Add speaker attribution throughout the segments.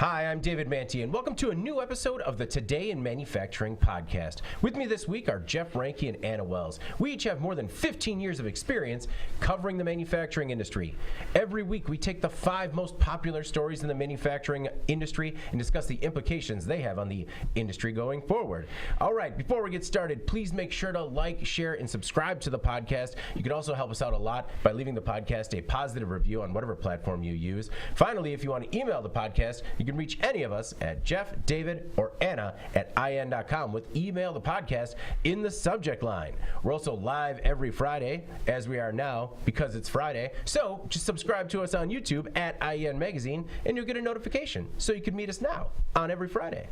Speaker 1: Hi, I'm David Manti, and welcome to a new episode of the Today in Manufacturing podcast. With me this week are Jeff Ranke and Anna Wells. We each have more than 15 years of experience covering the manufacturing industry. Every week, we take the 5 most popular stories in the manufacturing industry and discuss the implications they have on the industry going forward. All right, before we get started, please make sure to like, share, and subscribe to the podcast. You can also help us out a lot by leaving the podcast a positive review on whatever platform you use. Finally, if you want to email the podcast, you can reach any of us at Jeff, David, or Anna at in.com with email the podcast in the subject line. We're also live every Friday, as we are now, because it's Friday. So just subscribe to us on YouTube at IEN Magazine, and you'll get a notification so you can meet us now on every Friday.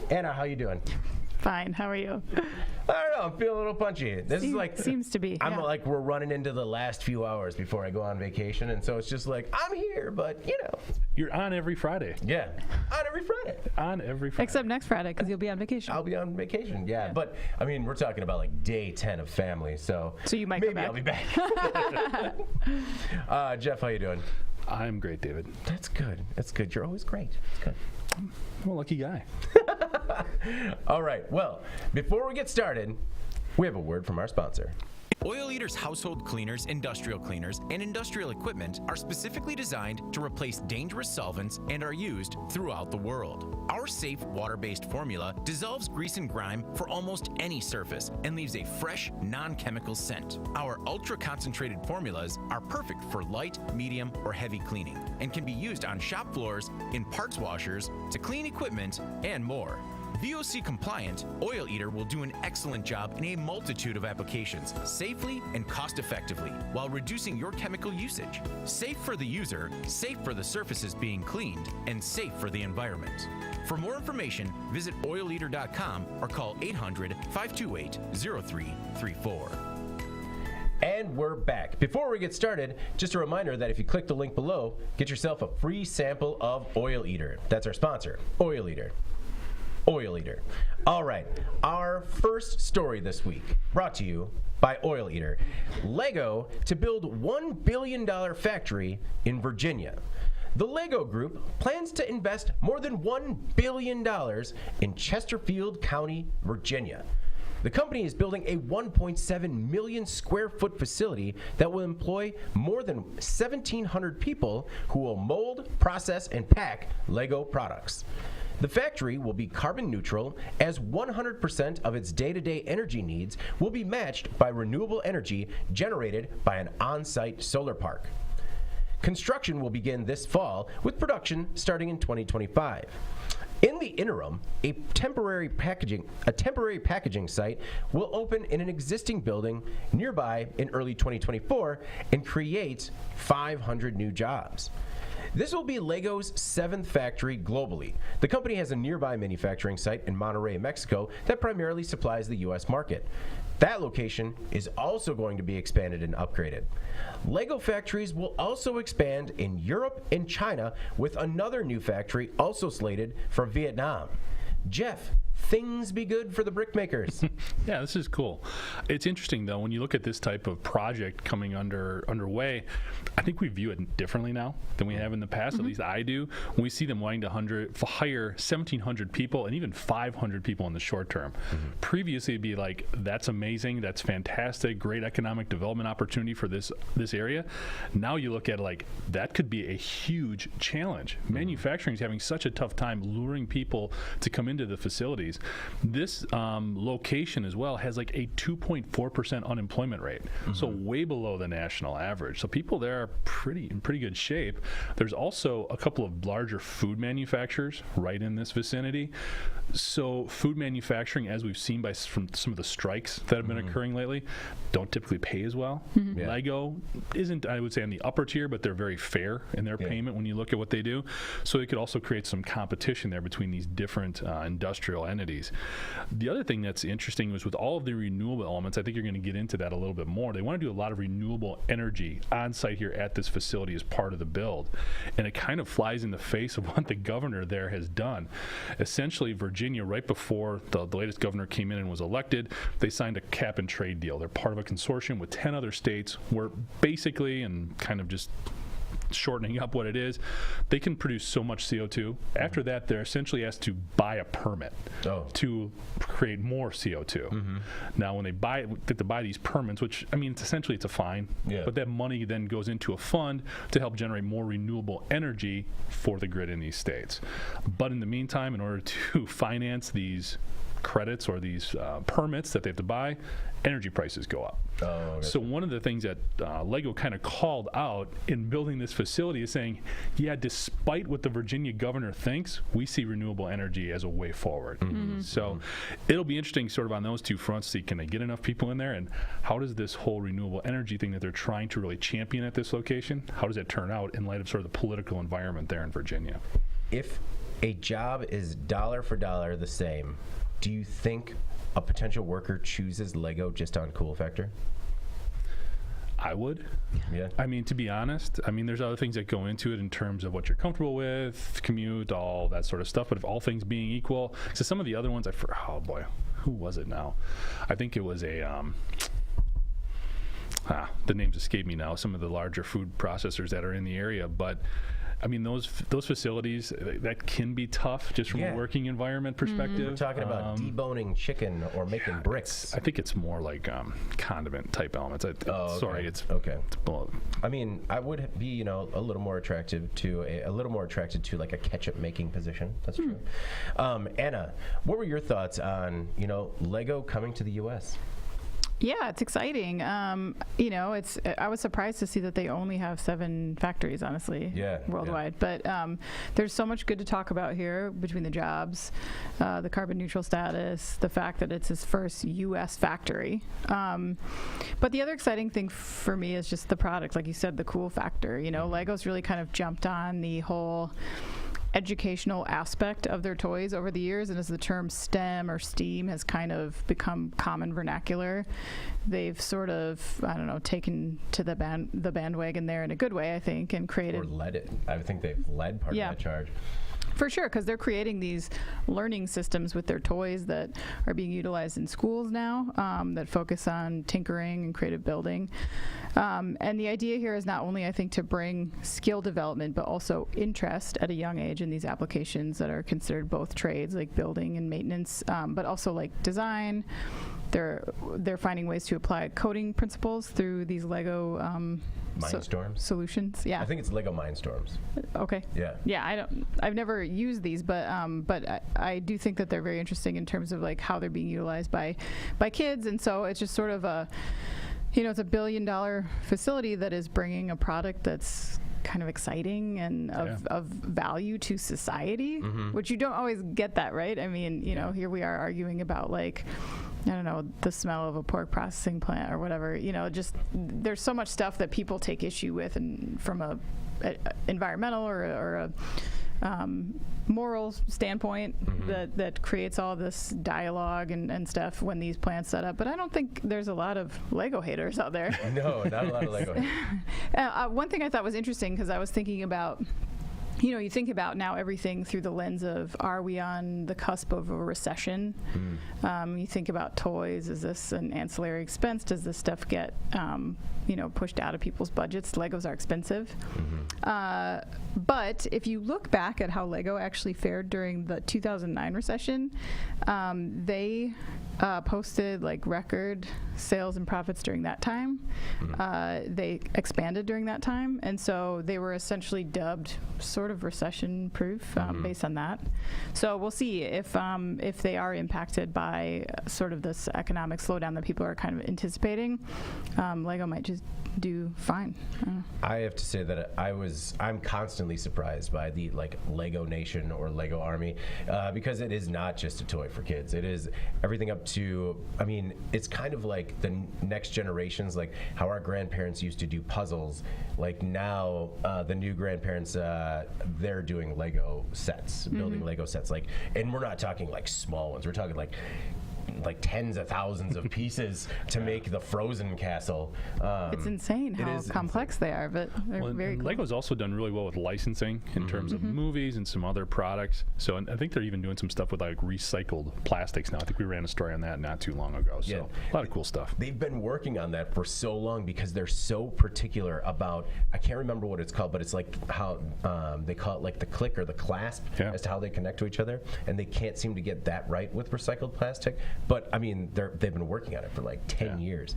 Speaker 1: Anna, how you doing?
Speaker 2: Fine. How are you?
Speaker 1: I don't know. I'm feeling a little punchy. This is like
Speaker 2: seems to be.
Speaker 1: I'm like we're running into the last few hours before I go on vacation, and so it's just like I'm here, but you know.
Speaker 3: You're on every Friday.
Speaker 1: Yeah, on every Friday.
Speaker 3: On every Friday.
Speaker 2: Except next Friday, because you'll be on vacation.
Speaker 1: I'll be on vacation. Yeah, but I mean, we're talking about like day 10 of family, so
Speaker 2: you might
Speaker 1: maybe
Speaker 2: come back.
Speaker 1: I'll be back. Jeff, how you doing?
Speaker 3: I'm great, David.
Speaker 1: That's good. That's good. You're always great. That's good.
Speaker 3: I'm a lucky guy.
Speaker 1: All right. Well, before we get started, we have a word from our sponsor.
Speaker 4: Oil Eater's household cleaners, industrial cleaners, and industrial equipment are specifically designed to replace dangerous solvents and are used throughout the world. Our safe water-based formula dissolves grease and grime for almost any surface and leaves a fresh, non-chemical scent. Our ultra-concentrated formulas are perfect for light, medium, or heavy cleaning and can be used on shop floors, in parts washers, to clean equipment, and more. VOC compliant, Oil Eater will do an excellent job in a multitude of applications, safely and cost effectively, while reducing your chemical usage. Safe for the user, safe for the surfaces being cleaned, and safe for the environment. For more information, visit oileater.com or call 800-528-0334.
Speaker 1: And we're back. Before we get started, just a reminder that if you click the link below, get yourself a free sample of Oil Eater. That's our sponsor, Oil Eater. Oil Eater. All right, our first story this week brought to you by Oil Eater. Lego to build $1 billion factory in Virginia. The Lego Group plans to invest more than $1 billion in Chesterfield County, Virginia. The company is building a 1.7 million square foot facility that will employ more than 1,700 people who will mold, process, and pack Lego products. The factory will be carbon neutral, as 100% of its day-to-day energy needs will be matched by renewable energy generated by an on-site solar park. Construction will begin this fall, with production starting in 2025. In the interim, a temporary packaging site will open in an existing building nearby in early 2024 and create 500 new jobs. This will be Lego's 7th factory globally. The company has a nearby manufacturing site in Monterrey, Mexico, that primarily supplies the U.S. market. That location is also going to be expanded and upgraded. Lego factories will also expand in Europe and China, with another new factory also slated for Vietnam. Jeff, things be good for the brick makers.
Speaker 3: Yeah, this is cool. It's interesting, though, when you look at this type of project coming underway, I think we view it differently now than we have in the past. At least I do. When we see them wanting to hire 1,700 people and even 500 people in the short term. Previously, it'd be like, that's amazing, that's fantastic, great economic development opportunity for this area. Now you look at it like, that could be a huge challenge. Manufacturing is having such a tough time luring people to come into the facilities. This location as well has like a 2.4% unemployment rate, so way below the national average. So people there are in pretty good shape. There's also a couple of larger food manufacturers right in this vicinity. So food manufacturing, as we've seen from some of the strikes that have been occurring lately, don't typically pay as well. Yeah. Lego isn't, I would say, on the upper tier, but they're very fair in their payment when you look at what they do. So it could also create some competition there between these different industrial entities. The other thing that's interesting was with all of the renewable elements, I think you're going to get into that a little bit more. They want to do a lot of renewable energy on site here at this facility as part of the build. And it kind of flies in the face of what the governor there has done. Essentially, Virginia, right before the latest governor came in and was elected, they signed a cap and trade deal. They're part of a consortium with 10 other states where basically, and kind of just shortening up what it is, they can produce so much CO2. After that, they're essentially asked to buy a permit to create more CO2. Now, when they have to buy these permits, which, I mean, essentially it's a fine, but that money then goes into a fund to help generate more renewable energy for the grid in these states. But in the meantime, in order to finance these credits or these permits that they have to buy, energy prices go up. So one of the things that LEGO kind of called out in building this facility is saying, yeah, despite what the Virginia governor thinks, we see renewable energy as a way forward. So it'll be interesting sort of on those two fronts, see can they get enough people in there, and how does this whole renewable energy thing that they're trying to really champion at this location, how does that turn out in light of sort of the political environment there in Virginia?
Speaker 1: If a job is dollar for dollar the same, do you think a potential worker chooses LEGO just on cool factor?
Speaker 3: I would.
Speaker 1: Yeah.
Speaker 3: I mean, to be honest, I mean, there's other things that go into it in terms of what you're comfortable with, commute, all that sort of stuff. But if all things being equal, so some of the other ones, oh boy, who was it now? I think it was a, the names escape me now, some of the larger food processors that are in the area. But I mean, those facilities, that can be tough just from a working environment perspective.
Speaker 1: We're talking about deboning chicken or making bricks.
Speaker 3: I think it's more like condiment type elements. Sorry, it's
Speaker 1: okay. I mean, I would be, a little more attracted to like a ketchup making position. That's true. Anna, what were your thoughts on, LEGO coming to the U.S.?
Speaker 2: Yeah, it's exciting. I was surprised to see that they only have 7 factories, honestly, worldwide. But there's so much good to talk about here between the jobs, the carbon neutral status, the fact that it's his first U.S. factory. But the other exciting thing for me is just the product, like you said, the cool factor. LEGO's really kind of jumped on the whole educational aspect of their toys over the years, and as the term STEM or STEAM has kind of become common vernacular, they've sort of, taken to the bandwagon there in a good way, I think, and created...
Speaker 1: Or led it. I think they've led part of that charge.
Speaker 2: For sure, because they're creating these learning systems with their toys that are being utilized in schools now that focus on tinkering and creative building. And the idea here is not only, I think, to bring skill development, but also interest at a young age in these applications that are considered both trades, like building and maintenance, but also like design. They're finding ways to apply coding principles through these LEGO
Speaker 1: Mindstorms
Speaker 2: solutions. Yeah,
Speaker 1: I think it's LEGO Mindstorms.
Speaker 2: Okay. Yeah. I've never used these, but I do think that they're very interesting in terms of like how they're being utilized by kids, and so it's just sort of it's a $1 billion facility that is bringing a product that's kind of exciting and of value to society, which you don't always get that, right? I mean, here we are arguing about like, I don't know, the smell of a pork processing plant or whatever, just there's so much stuff that people take issue with, and from a environmental or a moral standpoint that creates all this dialogue and stuff when these plants set up. But I don't think there's a lot of LEGO haters out there.
Speaker 1: No, not a lot of LEGO haters.
Speaker 2: One thing I thought was interesting, because I was thinking about, you think about now everything through the lens of, are we on the cusp of a recession? You think about toys. Is this an ancillary expense? Does this stuff get, pushed out of people's budgets? Legos are expensive. But if you look back at how LEGO actually fared during the 2009 recession, they posted like record sales and profits during that time. They expanded during that time, and so they were essentially dubbed sort of recession proof based on that. So we'll see if they are impacted by sort of this economic slowdown that people are kind of anticipating. LEGO might just do fine.
Speaker 1: I have to say that I'm constantly surprised by the like LEGO Nation or LEGO Army, because it is not just a toy for kids. It is everything up to, I mean, it's kind of like the next generations, like how our grandparents used to do puzzles. Like now, the new grandparents, they're doing LEGO sets, building LEGO sets. Like, and we're not talking like small ones. We're talking like like tens of thousands of pieces to make the Frozen castle.
Speaker 2: It's insane how complex they are, but they're very cool.
Speaker 3: Lego's also done really well with licensing in terms of movies and some other products. So I think they're even doing some stuff with like recycled plastics now. I think we ran a story on that not too long ago. So a lot of cool stuff.
Speaker 1: They've been working on that for so long because they're so particular about, I can't remember what it's called, but it's like how they call it like the click or the clasp as to how they connect to each other. And they can't seem to get that right with recycled plastic. But I mean, they've been working on it for like 10 years.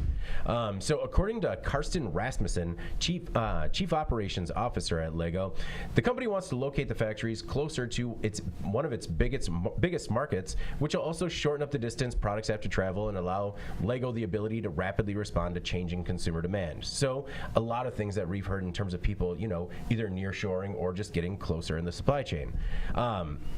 Speaker 1: So according to Karsten Rasmussen, chief operations officer at Lego, the company wants to locate the factories closer to one of its biggest markets, which will also shorten up the distance products have to travel and allow Lego the ability to rapidly respond to changing consumer demand. So a lot of things that we've heard in terms of people, either nearshoring or just getting closer in the supply chain.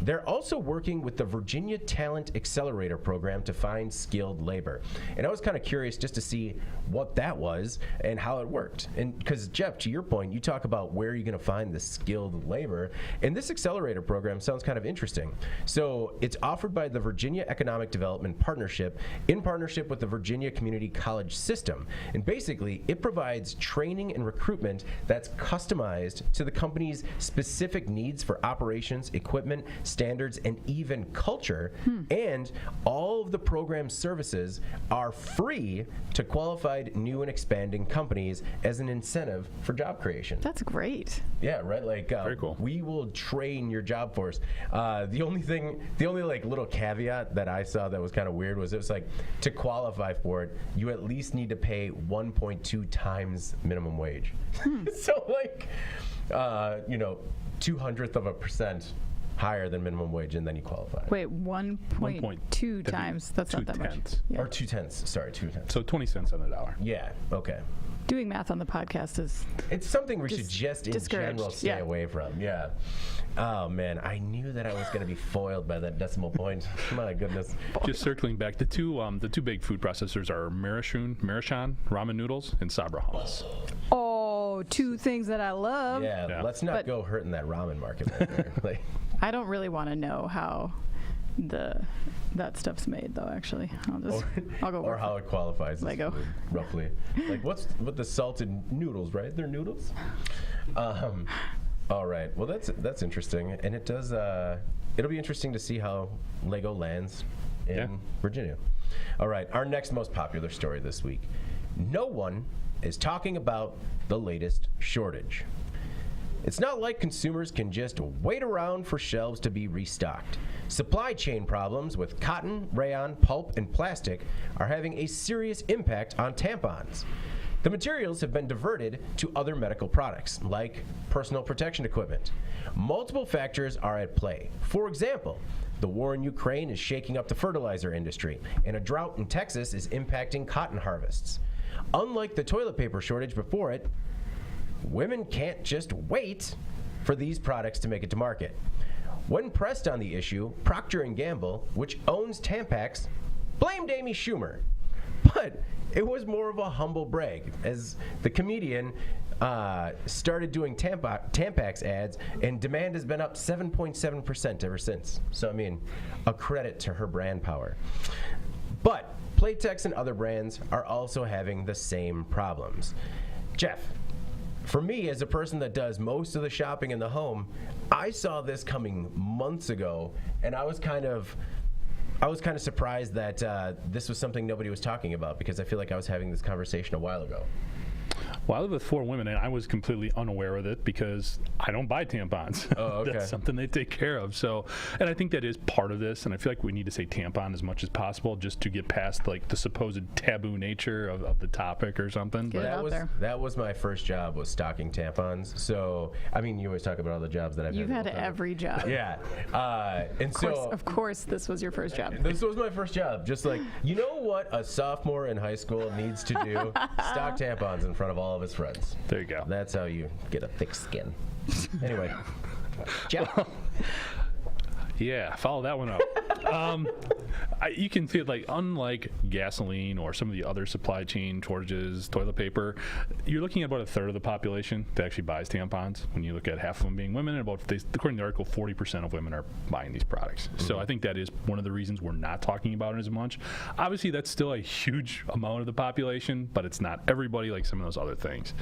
Speaker 1: They're also working with the Virginia Talent Accelerator program to find skilled labor. And I was kind of curious just to see what that was and how it worked. And because, Jeff, to your point, you talk about where you're going to find the skilled labor. And this accelerator program sounds kind of interesting. So it's offered by the Virginia Economic Development Partnership in partnership with the Virginia Community College System. And basically, it provides training and recruitment that's customized to the company's specific needs for operations, equipment, standards, and even culture. And all of the program services are free to qualified new and expanding companies as an incentive for job creation.
Speaker 2: That's great.
Speaker 1: Yeah, right? Like,
Speaker 3: very cool.
Speaker 1: We will train your job force. The only like little caveat that I saw that was kind of weird was it was like, to qualify for it, you at least need to pay 1.2 times minimum wage. So like, 0.02% higher than minimum wage, and then you qualify.
Speaker 2: Wait, 1.2 times? That's not that much.
Speaker 1: Yeah. Or 2/10. Sorry, 2/10.
Speaker 3: So 20 cents on the dollar.
Speaker 1: Yeah. Okay.
Speaker 2: Doing math on the podcast is...
Speaker 1: It's something we should just in general stay away from. Yeah. Oh, man. I knew that I was going to be foiled by that decimal point. My goodness.
Speaker 3: Just circling back, the two big food processors are Maruchan ramen noodles and Sabra hummus.
Speaker 2: Oh, two things that I love.
Speaker 1: Yeah. Let's not go hurting that ramen market right there.
Speaker 2: I don't really want to know how that stuff's made, though. Actually, I'll go.
Speaker 1: Or how it qualifies as
Speaker 2: Lego.
Speaker 1: food, roughly. Like what the salted noodles, right? They're noodles. All right. Well, that's interesting, and it does. It'll be interesting to see how Lego lands in Virginia. All right. Our next most popular story this week. No one is talking about the latest shortage. It's not like consumers can just wait around for shelves to be restocked. Supply chain problems with cotton, rayon, pulp, and plastic are having a serious impact on tampons. The materials have been diverted to other medical products, like personal protection equipment. Multiple factors are at play. For example, the war in Ukraine is shaking up the fertilizer industry, and a drought in Texas is impacting cotton harvests. Unlike the toilet paper shortage before it, women can't just wait for these products to make it to market. When pressed on the issue, Procter & Gamble, which owns Tampax, blamed Amy Schumer. But it was more of a humble brag, as the comedian started doing Tampax ads, and demand has been up 7.7% ever since. So, I mean, a credit to her brand power. But Playtex and other brands are also having the same problems. Jeff, for me, as a person that does most of the shopping in the home, I saw this coming months ago, and I was kind of surprised that this was something nobody was talking about, because I feel like I was having this conversation a while ago.
Speaker 3: Well, I live with 4 women, and I was completely unaware of it because I don't buy tampons.
Speaker 1: Oh, okay.
Speaker 3: That's something they take care of. So, and I think that is part of this, and I feel like we need to say tampon as much as possible just to get past like the supposed taboo nature of the topic or something.
Speaker 2: Get it out there.
Speaker 1: That was my first job, was stocking tampons. So, I mean, you always talk about all the jobs that I've
Speaker 2: You've had every job.
Speaker 1: Yeah.
Speaker 2: Of course, this was your first job.
Speaker 1: This was my first job. Just like, you know what a sophomore in high school needs to do? Stock tampons in front of all of his friends.
Speaker 3: There you go.
Speaker 1: That's how you get a thick skin. Anyway. Jeff.
Speaker 3: Yeah, follow that one up. You can see it, like, unlike gasoline or some of the other supply chain shortages, toilet paper, you're looking at about a third of the population that actually buys tampons. When you look at half of them being women, and according to the article, 40% of women are buying these products. So I think that is one of the reasons we're not talking about it as much. Obviously, that's still a huge amount of the population, but it's not everybody like some of those other things.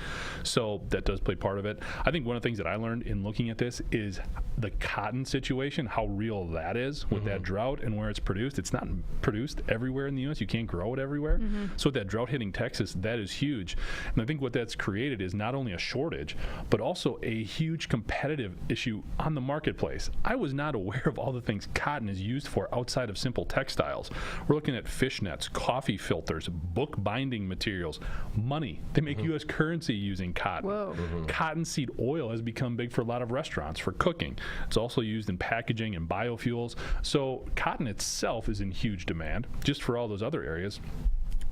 Speaker 3: So that does play part of it. I think one of the things that I learned in looking at this is the cotton situation, how real that is with that drought and where it's produced. It's not produced everywhere in the U.S. You can't grow it everywhere. So with that drought hitting Texas, that is huge. And I think what that's created is not only a shortage, but also a huge competitive issue on the marketplace. I was not aware of all the things cotton is used for outside of simple textiles. We're looking at fishnets, coffee filters, book binding materials, money. They make U.S. currency using cotton.
Speaker 2: Whoa.
Speaker 3: Cottonseed oil has become big for a lot of restaurants for cooking. It's also used in packaging and biofuels. So cotton itself is in huge demand just for all those other areas.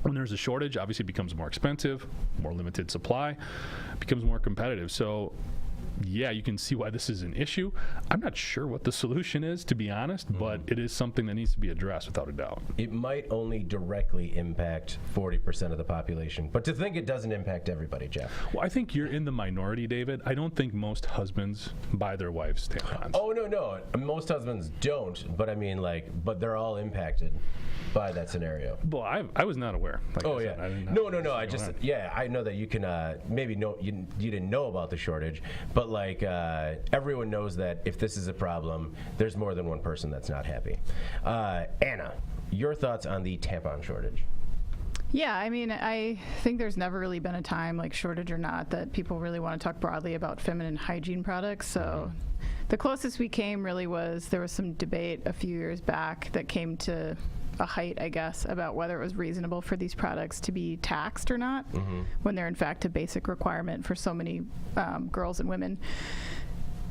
Speaker 3: When there's a shortage, obviously it becomes more expensive, more limited supply, becomes more competitive. So yeah, you can see why this is an issue. I'm not sure what the solution is, to be honest, but it is something that needs to be addressed without a doubt.
Speaker 1: It might only directly impact 40% of the population, but to think it doesn't impact everybody, Jeff.
Speaker 3: Well, I think you're in the minority, David. I don't think most husbands buy their wives tampons.
Speaker 1: Oh, no. Most husbands don't, but I mean, but they're all impacted by that scenario.
Speaker 3: Well, I was not aware. Like
Speaker 1: Oh,
Speaker 3: I
Speaker 1: yeah.
Speaker 3: said, I didn't
Speaker 1: No.
Speaker 3: know
Speaker 1: I just, I know that you can maybe know you didn't know about the shortage, but everyone knows that if this is a problem, there's more than one person that's not happy. Anna, your thoughts on the tampon shortage?
Speaker 2: Yeah, I mean, I think there's never really been a time, like shortage or not, that people really want to talk broadly about feminine hygiene products. So the closest we came really was there was some debate a few years back that came to a height, I guess, about whether it was reasonable for these products to be taxed or not, when they're in fact a basic requirement for so many girls and women.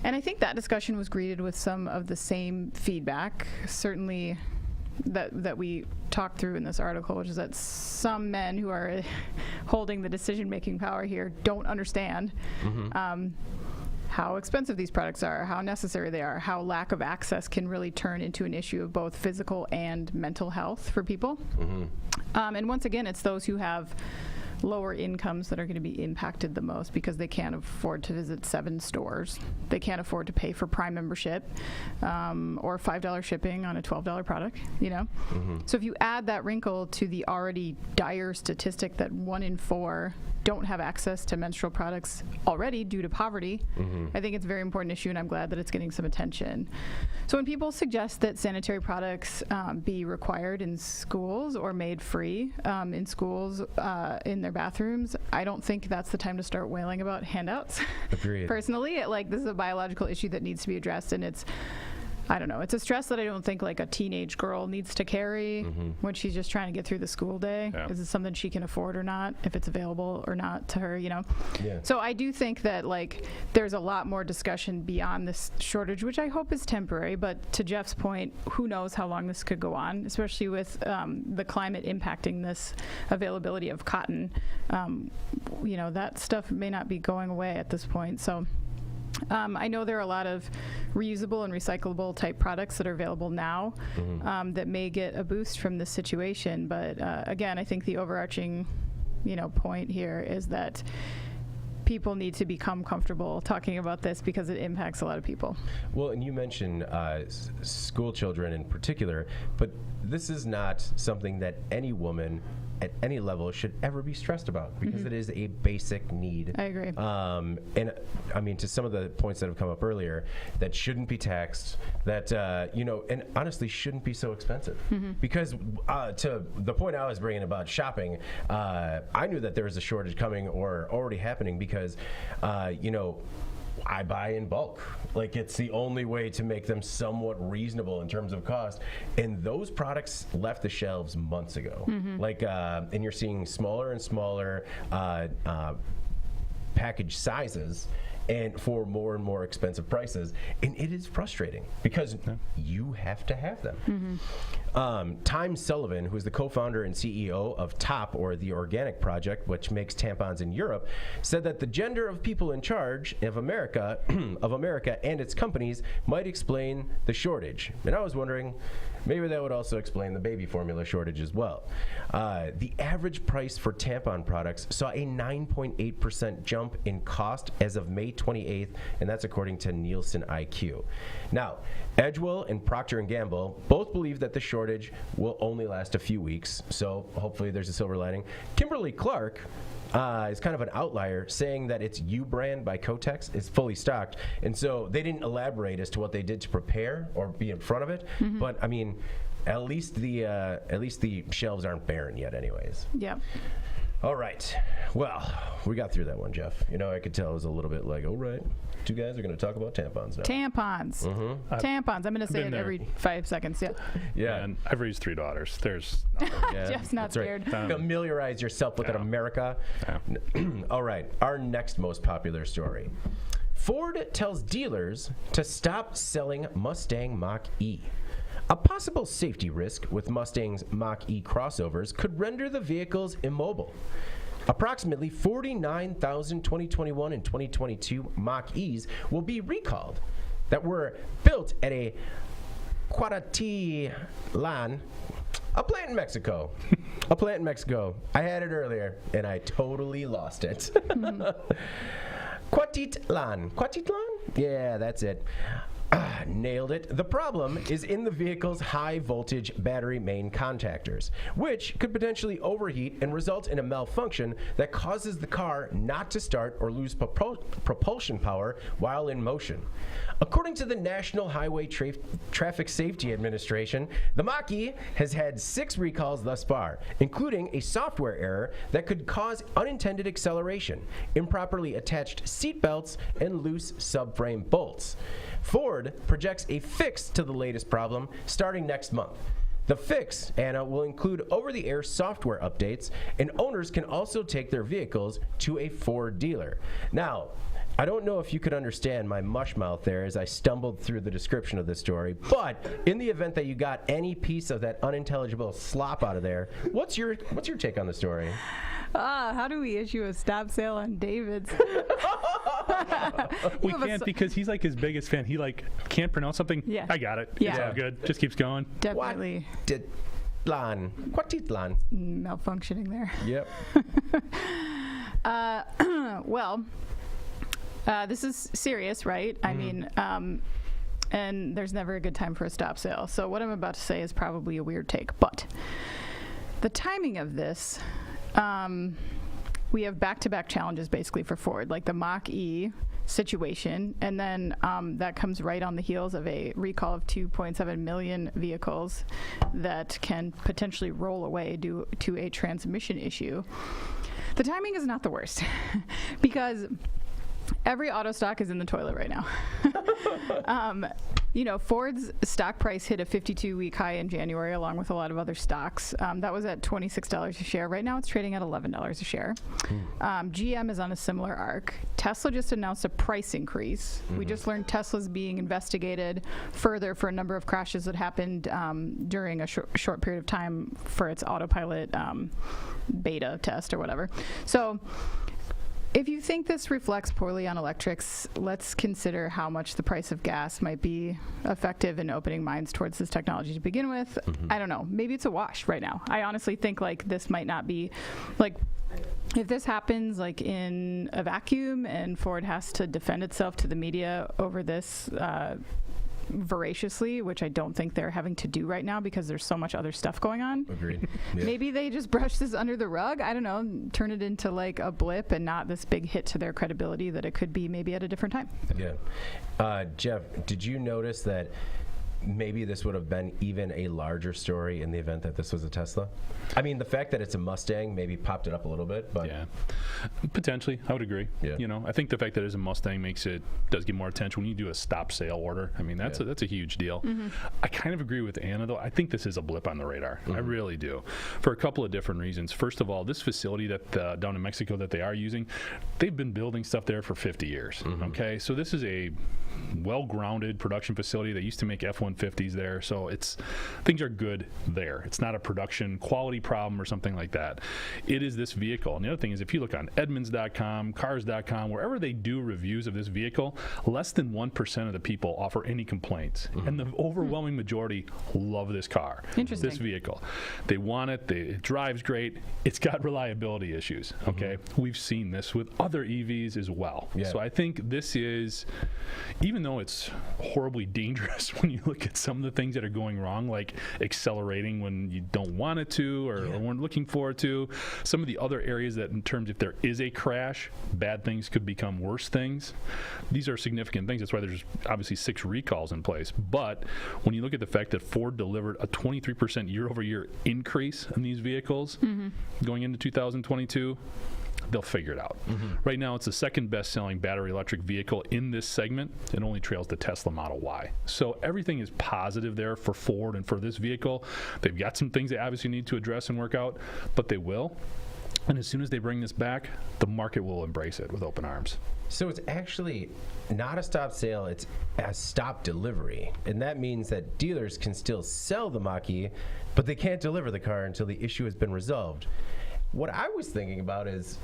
Speaker 2: And I think that discussion was greeted with some of the same feedback, certainly that we talked through in this article, which is that some men who are holding the decision-making power here don't understand how expensive these products are, how necessary they are, how lack of access can really turn into an issue of both physical and mental health for people. And once again, it's those who have lower incomes that are going to be impacted the most because they can't afford to visit 7 stores. They can't afford to pay for Prime membership or $5 shipping on a $12 product, So if you add that wrinkle to the already dire statistic that 1 in 4 don't have access to menstrual products already due to poverty, I think it's a very important issue, and I'm glad that it's getting some attention. So when people suggest that sanitary products be required in schools or made free in schools in their bathrooms, I don't think that's the time to start wailing about handouts.
Speaker 1: Agreed.
Speaker 2: Personally, this is a biological issue that needs to be addressed, and it's a stress that I don't think a teenage girl needs to carry when she's just trying to get through the school day.
Speaker 3: Yeah.
Speaker 2: Is it something she can afford or not, if it's available or not to her,
Speaker 1: Yeah.
Speaker 2: So I do think that there's a lot more discussion beyond this shortage, which I hope is temporary, but to Jeff's point, who knows how long this could go on, especially with the climate impacting this availability of cotton. That stuff may not be going away at this point, so I know there are a lot of reusable and recyclable type products that are available now that may get a boost from this situation. But again, I think the overarching, point here is that people need to become comfortable talking about this because it impacts a lot of people.
Speaker 1: Well, and you mentioned school children in particular, but this is not something that any woman at any level should ever be stressed about because it is a basic need.
Speaker 2: I agree.
Speaker 1: And I mean, to some of the points that have come up earlier, that shouldn't be taxed, that, and honestly shouldn't be so expensive. Because to the point I was bringing about shopping, I knew that there was a shortage coming or already happening because, I buy in bulk. It's the only way to make them somewhat reasonable in terms of cost. And those products left the shelves months ago. And you're seeing smaller and smaller package sizes and for more and more expensive prices. And it is frustrating because you have to have them. Time Sullivan, who is the co-founder and CEO of TOP, or the Organic Project, which makes tampons in Europe, said that the gender of people in charge of America and its companies might explain the shortage. And I was wondering, maybe that would also explain the baby formula shortage as well. The average price for tampon products saw a 9.8% jump in cost as of May 28th, and that's according to Nielsen IQ. Now, Edgewell and Procter & Gamble both believe that the shortage will only last a few weeks, so hopefully there's a silver lining. Kimberly-Clark is kind of an outlier, saying that its U brand by Kotex is fully stocked, and so they didn't elaborate as to what they did to prepare or be in front of it. But I mean, at least the shelves aren't barren yet, anyways.
Speaker 2: Yep.
Speaker 1: All right. Well, we got through that one, Jeff. You know, I could tell it was a little bit like, all right, two guys are going to talk about tampons now.
Speaker 2: Tampons. Tampons. I'm going to say it every 5 seconds. Yeah.
Speaker 1: Yeah.
Speaker 3: And I've raised 3 daughters. There's
Speaker 1: Yeah,
Speaker 2: Jeff's not
Speaker 1: that's right.
Speaker 2: scared.
Speaker 1: Familiarize yourself with America. All right. Our next most popular story. Ford tells dealers to stop selling Mustang Mach-E. A possible safety risk with Mustang's Mach-E crossovers could render the vehicles immobile. Approximately 49,000 2021 and 2022 Mach-E's will be recalled that were built at a Cuautitlán, a plant in Mexico. A plant in Mexico. I had it earlier, and I totally lost it. Cuautitlán. Cuautitlán? Yeah, that's it. Nailed it. The problem is in the vehicle's high voltage battery main contactors, which could potentially overheat and result in a malfunction that causes the car not to start or lose propulsion power while in motion. According to the National Highway Traffic Safety Administration, the Mach-E has had 6 recalls thus far, including a software error that could cause unintended acceleration, improperly attached seat belts, and loose subframe bolts. Ford projects a fix to the latest problem starting next month. The fix, Anna, will include over-the-air software updates, and owners can also take their vehicles to a Ford dealer. Now, I don't know if you could understand my mush mouth there as I stumbled through the description of this story, but in the event that you got any piece of that unintelligible slop out of there, what's your take on the story?
Speaker 2: How do we issue a stop sale on David's?
Speaker 3: we can't because he's like his biggest fan. He like can't pronounce something.
Speaker 2: Yeah.
Speaker 3: I got it.
Speaker 2: Yeah.
Speaker 3: It's all good. Just keeps going.
Speaker 2: Definitely
Speaker 1: Cuautitlán.
Speaker 2: malfunctioning there.
Speaker 1: Yep.
Speaker 2: Well, this is serious, right? I mean, and there's never a good time for a stop sale. So what I'm about to say is probably a weird take, but the timing of this, we have back-to-back challenges basically for Ford, like the Mach-E situation, and then that comes right on the heels of a recall of 2.7 million vehicles that can potentially roll away due to a transmission issue. The timing is not the worst because every auto stock is in the toilet right now. You know, Ford's stock price hit a 52-week high in January, along with a lot of other stocks. That was at $26 a share. Right now, it's trading at $11 a share. GM is on a similar arc. Tesla just announced a price increase. We just learned Tesla's being investigated further for a number of crashes that happened during a short period of time for its autopilot beta test or whatever. So, if you think this reflects poorly on electrics, let's consider how much the price of gas might be effective in opening minds towards this technology to begin with. I don't know. Maybe it's a wash right now. I honestly think like this might not be like, if this happens like in a vacuum and Ford has to defend itself to the media over this voraciously, which I don't think they're having to do right now because there's so much other stuff going on.
Speaker 1: Agreed. Yeah.
Speaker 2: Maybe they just brush this under the rug. I don't know, turn it into like a blip and not this big hit to their credibility that it could be maybe at a different time.
Speaker 1: Yeah. Jeff, did you notice that maybe this would have been even a larger story in the event that this was a Tesla? I mean, the fact that it's a Mustang maybe popped it up a little bit, but
Speaker 3: yeah, potentially, I would agree.
Speaker 1: Yeah.
Speaker 3: You know, I think the fact that it's a Mustang does get more attention when you do a stop sale order. I mean, that's a huge deal. I kind of agree with Anna though. I think this is a blip on the radar. I really do, for a couple of different reasons. First of all, this facility that down in Mexico that they are using, they've been building stuff there for 50 years. Okay, so this is a well-grounded production facility. They used to make F-150s there, so things are good there. It's not a production quality problem or something like that. It is this vehicle. And the other thing is, if you look on Edmunds.com, Cars.com, wherever they do reviews of this vehicle, less than 1% of the people offer any complaints. And the overwhelming majority love this car, this vehicle. They want it. It drives great. It's got reliability issues, okay? We've seen this with other EVs as well.
Speaker 1: Yeah.
Speaker 3: So I think this is, even though it's horribly dangerous when you look at some of the things that are going wrong, like accelerating when you don't want it to or weren't looking for it to, some of the other areas that in terms if there is a crash, bad things could become worse things. These are significant things. That's why there's obviously 6 recalls in place. But when you look at the fact that Ford delivered a 23% year-over-year increase in these vehicles going into 2022, they'll figure it out. Right now, it's the second best-selling battery electric vehicle in this segment. It only trails the Tesla Model Y. So everything is positive there for Ford and for this vehicle. They've got some things they obviously need to address and work out, but they will. And as soon as they bring this back, the market will embrace it with open arms.
Speaker 1: So it's actually not a stop sale, it's a stop delivery. And that means that dealers can still sell the Mach-E, but they can't deliver the car until the issue has been resolved. What I was thinking about is,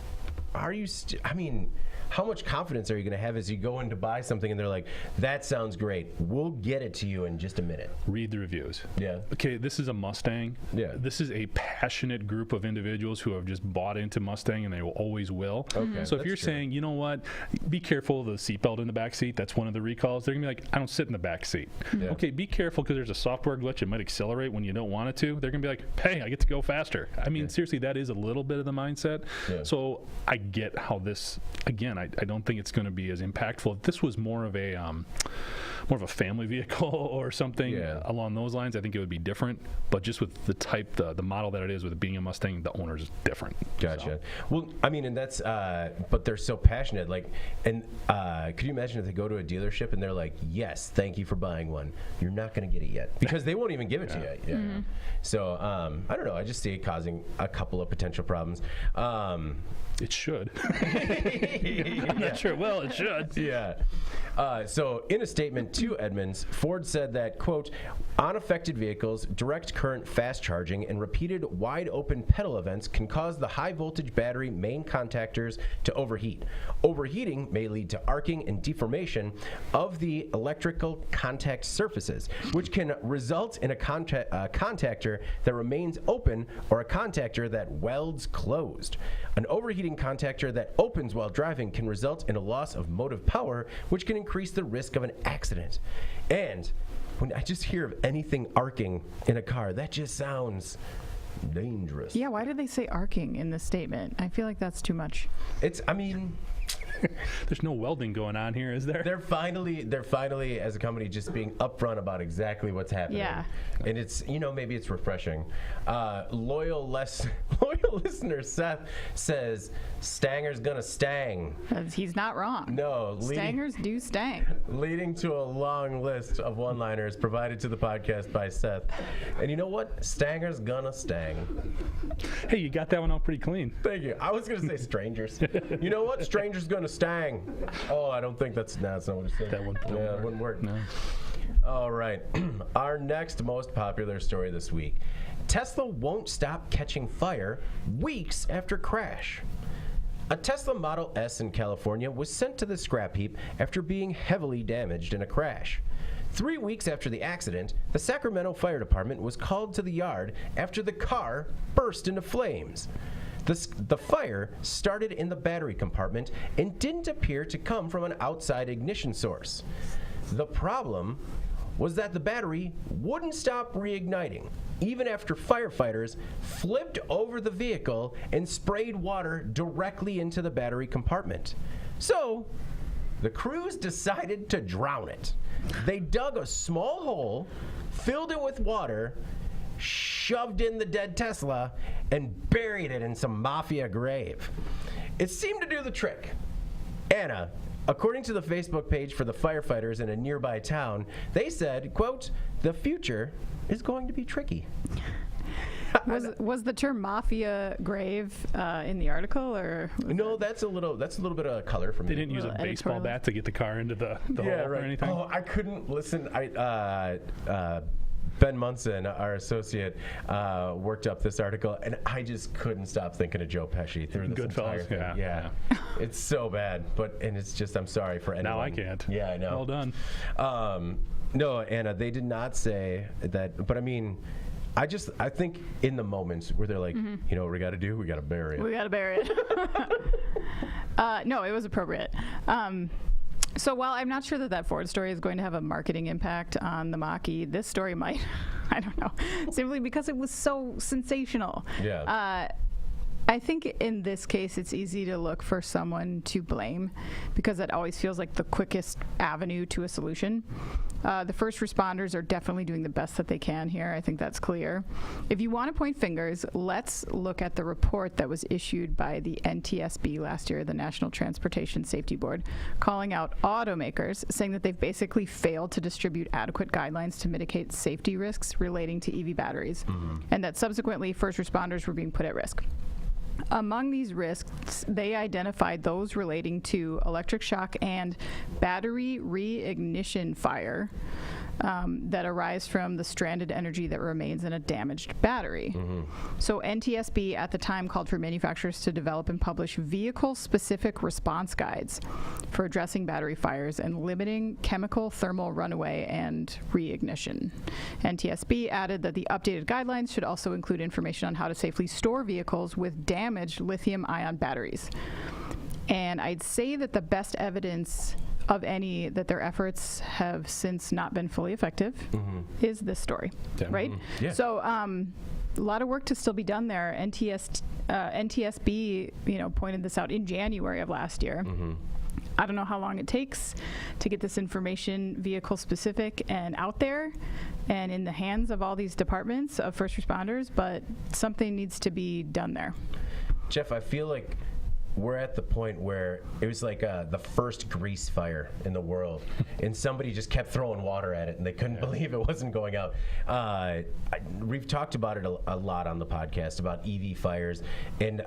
Speaker 1: how much confidence are you going to have as you go in to buy something and they're like, that sounds great, we'll get it to you in just a minute?
Speaker 3: Read the reviews.
Speaker 1: Yeah.
Speaker 3: Okay, this is a Mustang.
Speaker 1: Yeah.
Speaker 3: This is a passionate group of individuals who have just bought into Mustang and they will always will.
Speaker 1: Okay,
Speaker 3: so if you're saying, you know what, be careful of the seatbelt in the back seat, that's one of the recalls, they're going to be like, I don't sit in the back seat.
Speaker 1: Yeah.
Speaker 3: Okay, be careful because there's a software glitch, it might accelerate when you don't want it to. They're going to be like, hey, I get to go faster. I mean, seriously, that is a little bit of the mindset.
Speaker 1: Yeah.
Speaker 3: So I get how this, again, I don't think it's going to be as impactful. If this was more of a family vehicle or something along those lines, I think it would be different. But just with the type, the model that it is, with it being a Mustang, the owner's different.
Speaker 1: Gotcha. So. Well, I mean, and that's, but they're so passionate. Like, and could you imagine if they go to a dealership and they're like, yes, thank you for buying one. You're not going to get it yet because they won't even give it to you. Yeah. So I don't know. I just see it causing a couple of potential problems.
Speaker 3: It should. I'm not sure. Well, it should.
Speaker 1: Yeah. So in a statement to Edmunds, Ford said that, quote, unaffected vehicles, direct current fast charging, and repeated wide open pedal events can cause the high voltage battery main contactors to overheat. Overheating may lead to arcing and deformation of the electrical contact surfaces, which can result in a contactor that remains open or a contactor that welds closed. An overheating contactor that opens while driving can result in a loss of motive power, which can increase the risk of an accident. And when I just hear of anything arcing in a car, that just sounds dangerous.
Speaker 2: Yeah, why did they say arcing in this statement? I feel like that's too much.
Speaker 3: There's no welding going on here, is there?
Speaker 1: They're finally, as a company, just being upfront about exactly what's happening.
Speaker 2: Yeah.
Speaker 1: And it's, maybe it's refreshing. Loyal listener Seth says, Stanger's gonna stang.
Speaker 2: He's not wrong.
Speaker 1: No.
Speaker 2: Stangers do stang.
Speaker 1: Leading to a long list of one-liners provided to the podcast by Seth. And you know what? Stanger's gonna stang.
Speaker 3: Hey, you got that one out pretty clean.
Speaker 1: Thank you. I was gonna say strangers. You know what? Stranger's gonna stang. Oh, I don't think that's not what it said.
Speaker 3: That one
Speaker 1: wouldn't work.
Speaker 3: No.
Speaker 1: All right. Our next most popular story this week. Tesla won't stop catching fire weeks after crash. A Tesla Model S in California was sent to the scrap heap after being heavily damaged in a crash. 3 weeks after the accident, the Sacramento Fire Department was called to the yard after the car burst into flames. The fire started in the battery compartment and didn't appear to come from an outside ignition source. The problem was that the battery wouldn't stop reigniting, even after firefighters flipped over the vehicle and sprayed water directly into the battery compartment. So, the crews decided to drown it. They dug a small hole, filled it with water, shoved in the dead Tesla, and buried it in some mafia grave. It seemed to do the trick. Anna, according to the Facebook page for the firefighters in a nearby town, they said, quote, the future is going to be tricky.
Speaker 2: Was the term mafia grave in the article, or
Speaker 1: No, that's a little bit of color for me.
Speaker 3: They didn't use a
Speaker 2: Little
Speaker 3: baseball
Speaker 2: editorial.
Speaker 3: bat to get the car into the hole or anything.
Speaker 1: Oh, I couldn't listen. Ben Munson, our associate, worked up this article, and I just couldn't stop thinking of Joe Pesci through this entire
Speaker 3: Goodfellas,
Speaker 1: thing.
Speaker 3: yeah.
Speaker 1: It's so bad, and it's just, I'm sorry for anyone.
Speaker 3: Now I can't.
Speaker 1: Yeah, I know.
Speaker 3: Well done.
Speaker 1: No, Anna, they did not say that, but I mean, I think in the moments where they're like, you know what we got to do? We got to bury it.
Speaker 2: we gotta bury it? No, it was appropriate. So while I'm not sure that Ford story is going to have a marketing impact on the Mach-E, this story might. I don't know, simply because it was so sensational.
Speaker 1: Yeah.
Speaker 2: I think in this case, it's easy to look for someone to blame because that always feels like the quickest avenue to a solution. The first responders are definitely doing the best that they can here. I think that's clear. If you want to point fingers, let's look at the report that was issued by the NTSB last year, the National Transportation Safety Board, calling out automakers, saying that they've basically failed to distribute adequate guidelines to mitigate safety risks relating to EV batteries, and that subsequently first responders were being put at risk. Among these risks, they identified those relating to electric shock and battery reignition fire that arise from the stranded energy that remains in a damaged battery. So NTSB at the time called for manufacturers to develop and publish vehicle-specific response guides for addressing battery fires and limiting chemical thermal runaway and reignition. NTSB added that the updated guidelines should also include information on how to safely store vehicles with damaged lithium-ion batteries. And I'd say that the best evidence of any that their efforts have since not been fully effective is this story, right?
Speaker 1: Yeah.
Speaker 2: So a lot of work to still be done there. NTSB, pointed this out in January of last year. I don't know how long it takes to get this information vehicle specific and out there and in the hands of all these departments of first responders, but something needs to be done there.
Speaker 1: Jeff, I feel like we're at the point where it was like the first grease fire in the world, and somebody just kept throwing water at it, and they couldn't believe it wasn't going out. We've talked about it a lot on the podcast about EV fires, and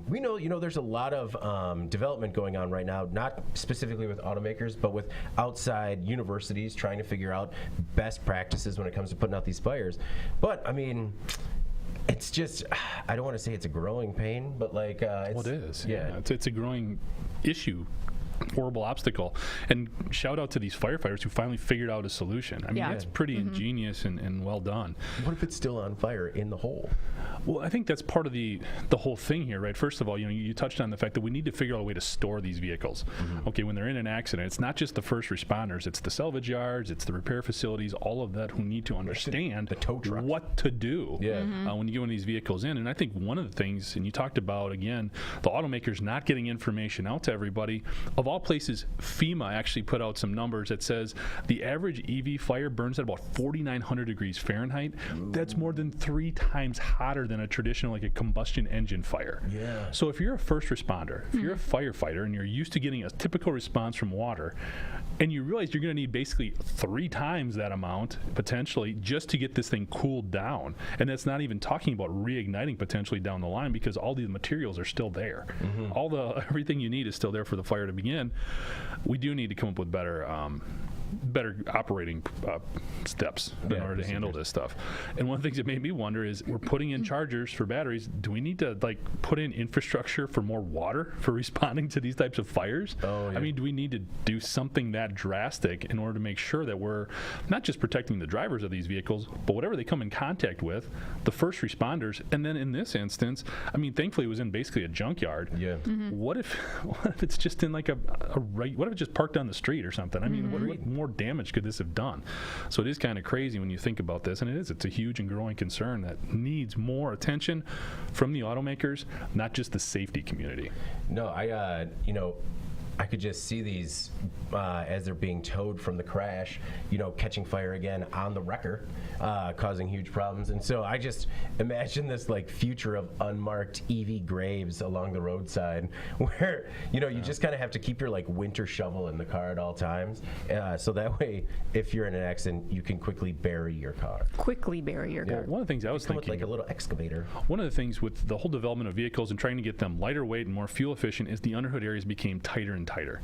Speaker 1: we know, there's a lot of development going on right now, not specifically with automakers, but with outside universities trying to figure out best practices when it comes to putting out these fires. But I mean, it's just, I don't want to say it's a growing pain, but like,
Speaker 3: Well, it is.
Speaker 1: Yeah.
Speaker 3: It's a growing issue. Horrible obstacle. And shout out to these firefighters who finally figured out a solution. I mean,
Speaker 2: Yeah.
Speaker 3: that's pretty ingenious and well done.
Speaker 1: What if it's still on fire in the hole?
Speaker 3: Well, I think that's part of the whole thing here, right? First of all, you touched on the fact that we need to figure out a way to store these vehicles. Okay, when they're in an accident, it's not just the first responders, it's the salvage yards, it's the repair facilities, all of that who need to understand
Speaker 1: the tow trucks.
Speaker 3: what to do
Speaker 1: Yeah.
Speaker 3: when you get one of these vehicles in. And I think one of the things, and you talked about, again, the automakers not getting information out to everybody. Of all places, FEMA actually put out some numbers that says the average EV fire burns at about 4,900 degrees Fahrenheit. That's more than 3 times hotter than a traditional, like a combustion engine fire.
Speaker 1: Yeah.
Speaker 3: So if you're a first responder, if you're a firefighter, and you're used to getting a typical response from water, and you realize you're going to need basically 3 times that amount potentially just to get this thing cooled down, and that's not even talking about reigniting potentially down the line because all these materials are still there. Everything you need is still there for the fire to begin. We do need to come up with better operating steps in order to handle this stuff. And one of the things that made me wonder is we're putting in chargers for batteries. Do we need to put in infrastructure for more water for responding to these types of fires?
Speaker 1: Oh, yeah.
Speaker 3: I mean, do we need to do something that drastic in order to make sure that we're not just protecting the drivers of these vehicles, but whatever they come in contact with, the first responders, and then in this instance, I mean, thankfully it was in basically a junkyard.
Speaker 1: Yeah.
Speaker 3: What if it's just in like what if it just parked on the street or something? I mean, what more damage could this have done? So it is kind of crazy when you think about this, and it's a huge and growing concern that needs more attention from the automakers, not just the safety community.
Speaker 1: No, I could just see these as they're being towed from the crash, catching fire again on the wrecker, causing huge problems. And so I just imagine this like future of unmarked EV graves along the roadside, where you just kind of have to keep your like winter shovel in the car at all times, so that way if you're in an accident, you can quickly bury your car.
Speaker 3: One of the things I was thinking,
Speaker 1: with like a little excavator.
Speaker 3: One of the things with the whole development of vehicles and trying to get them lighter weight and more fuel efficient is the underhood areas became tighter and tighter.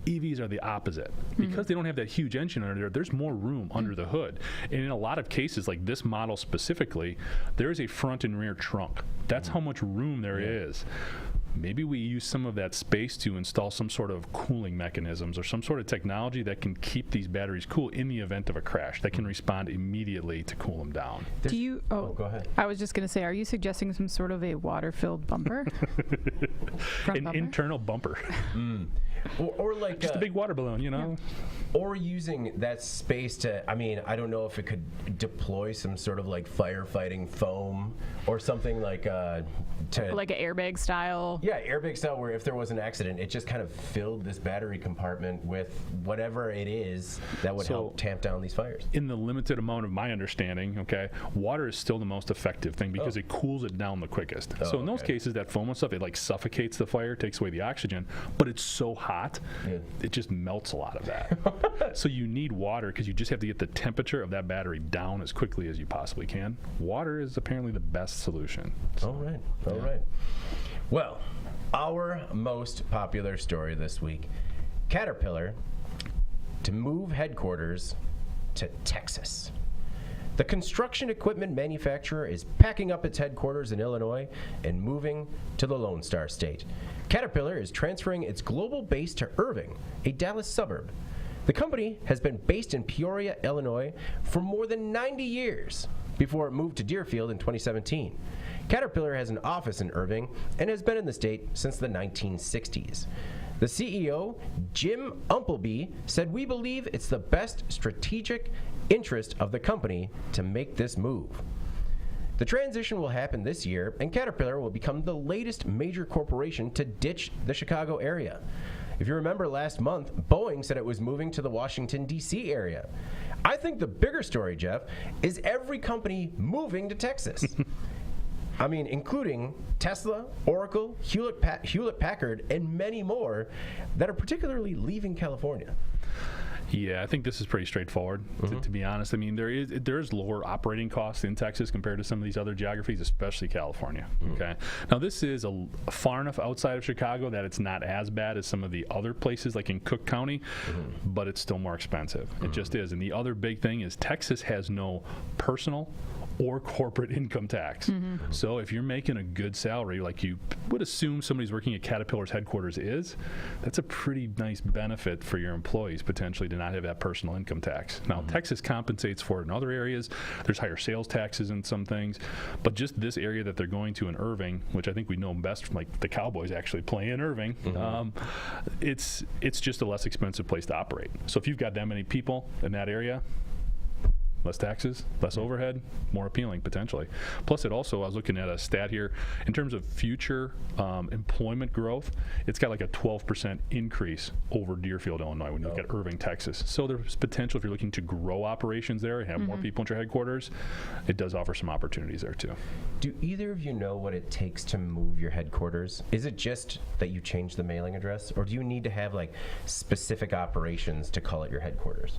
Speaker 3: EVs are the opposite. Because they don't have that huge engine under there, there's more room under the hood. And in a lot of cases, like this model specifically, there is a front and rear trunk. That's how much room there is. Maybe we use some of that space to install some sort of cooling mechanisms or some sort of technology that can keep these batteries cool in the event of a crash, that can respond immediately to cool them down.
Speaker 1: Go ahead.
Speaker 2: I was just going to say, are you suggesting some sort of a water-filled bumper?
Speaker 3: An internal bumper.
Speaker 1: Or like
Speaker 3: just a big water balloon,
Speaker 1: Or using that space to, I don't know if it could deploy some sort of like firefighting foam or something like
Speaker 2: like an airbag style.
Speaker 1: Yeah, airbag style, where if there was an accident, it just kind of filled this battery compartment with whatever it is that would help tamp down these fires.
Speaker 3: In the limited amount of my understanding, water is still the most effective thing because it cools it down the quickest. So in those cases, that foam and stuff, it like suffocates the fire, takes away the oxygen, but it's so hot, it just melts a lot of that. So you need water because you just have to get the temperature of that battery down as quickly as you possibly can. Water is apparently the best solution. So,
Speaker 1: All right. Well, our most popular story this week, Caterpillar to move headquarters to Texas. The construction equipment manufacturer is packing up its headquarters in Illinois and moving to the Lone Star State. Caterpillar is transferring its global base to Irving, a Dallas suburb. The company has been based in Peoria, Illinois for more than 90 years before it moved to Deerfield in 2017. Caterpillar has an office in Irving and has been in the state since the 1960s. The CEO, Jim Umpleby, said, "We believe it's the best strategic interest of the company to make this move." The transition will happen this year, and Caterpillar will become the latest major corporation to ditch the Chicago area. If you remember last month, Boeing said it was moving to the Washington, D.C. area. I think the bigger story, Jeff, is every company moving to Texas. Including Tesla, Oracle, Hewlett-Packard, and many more that are particularly leaving California.
Speaker 3: Yeah, I think this is pretty straightforward, to be honest. There is lower operating costs in Texas compared to some of these other geographies, especially California. Okay. Now, this is far enough outside of Chicago that it's not as bad as some of the other places, like in Cook County, but it's still more expensive. It just is. And the other big thing is Texas has no personal or corporate income tax. So if you're making a good salary, like you would assume somebody's working at Caterpillar's headquarters is, that's a pretty nice benefit for your employees potentially to not have that personal income tax. Now, Texas compensates for it in other areas. There's higher sales taxes in some things, but just this area that they're going to in Irving, which I think we know best from like the Cowboys actually play in Irving, it's just a less expensive place to operate. So if you've got that many people in that area, less taxes, less overhead, more appealing potentially. Plus it also, I was looking at a stat here, in terms of future employment growth, it's got like a 12% increase over Deerfield, Illinois when you look at Irving, Texas. So there's potential if you're looking to grow operations there and have more people at your headquarters, it does offer some opportunities there too.
Speaker 1: Do either of you know what it takes to move your headquarters? Is it just that you change the mailing address, or do you need to have like specific operations to call it your headquarters?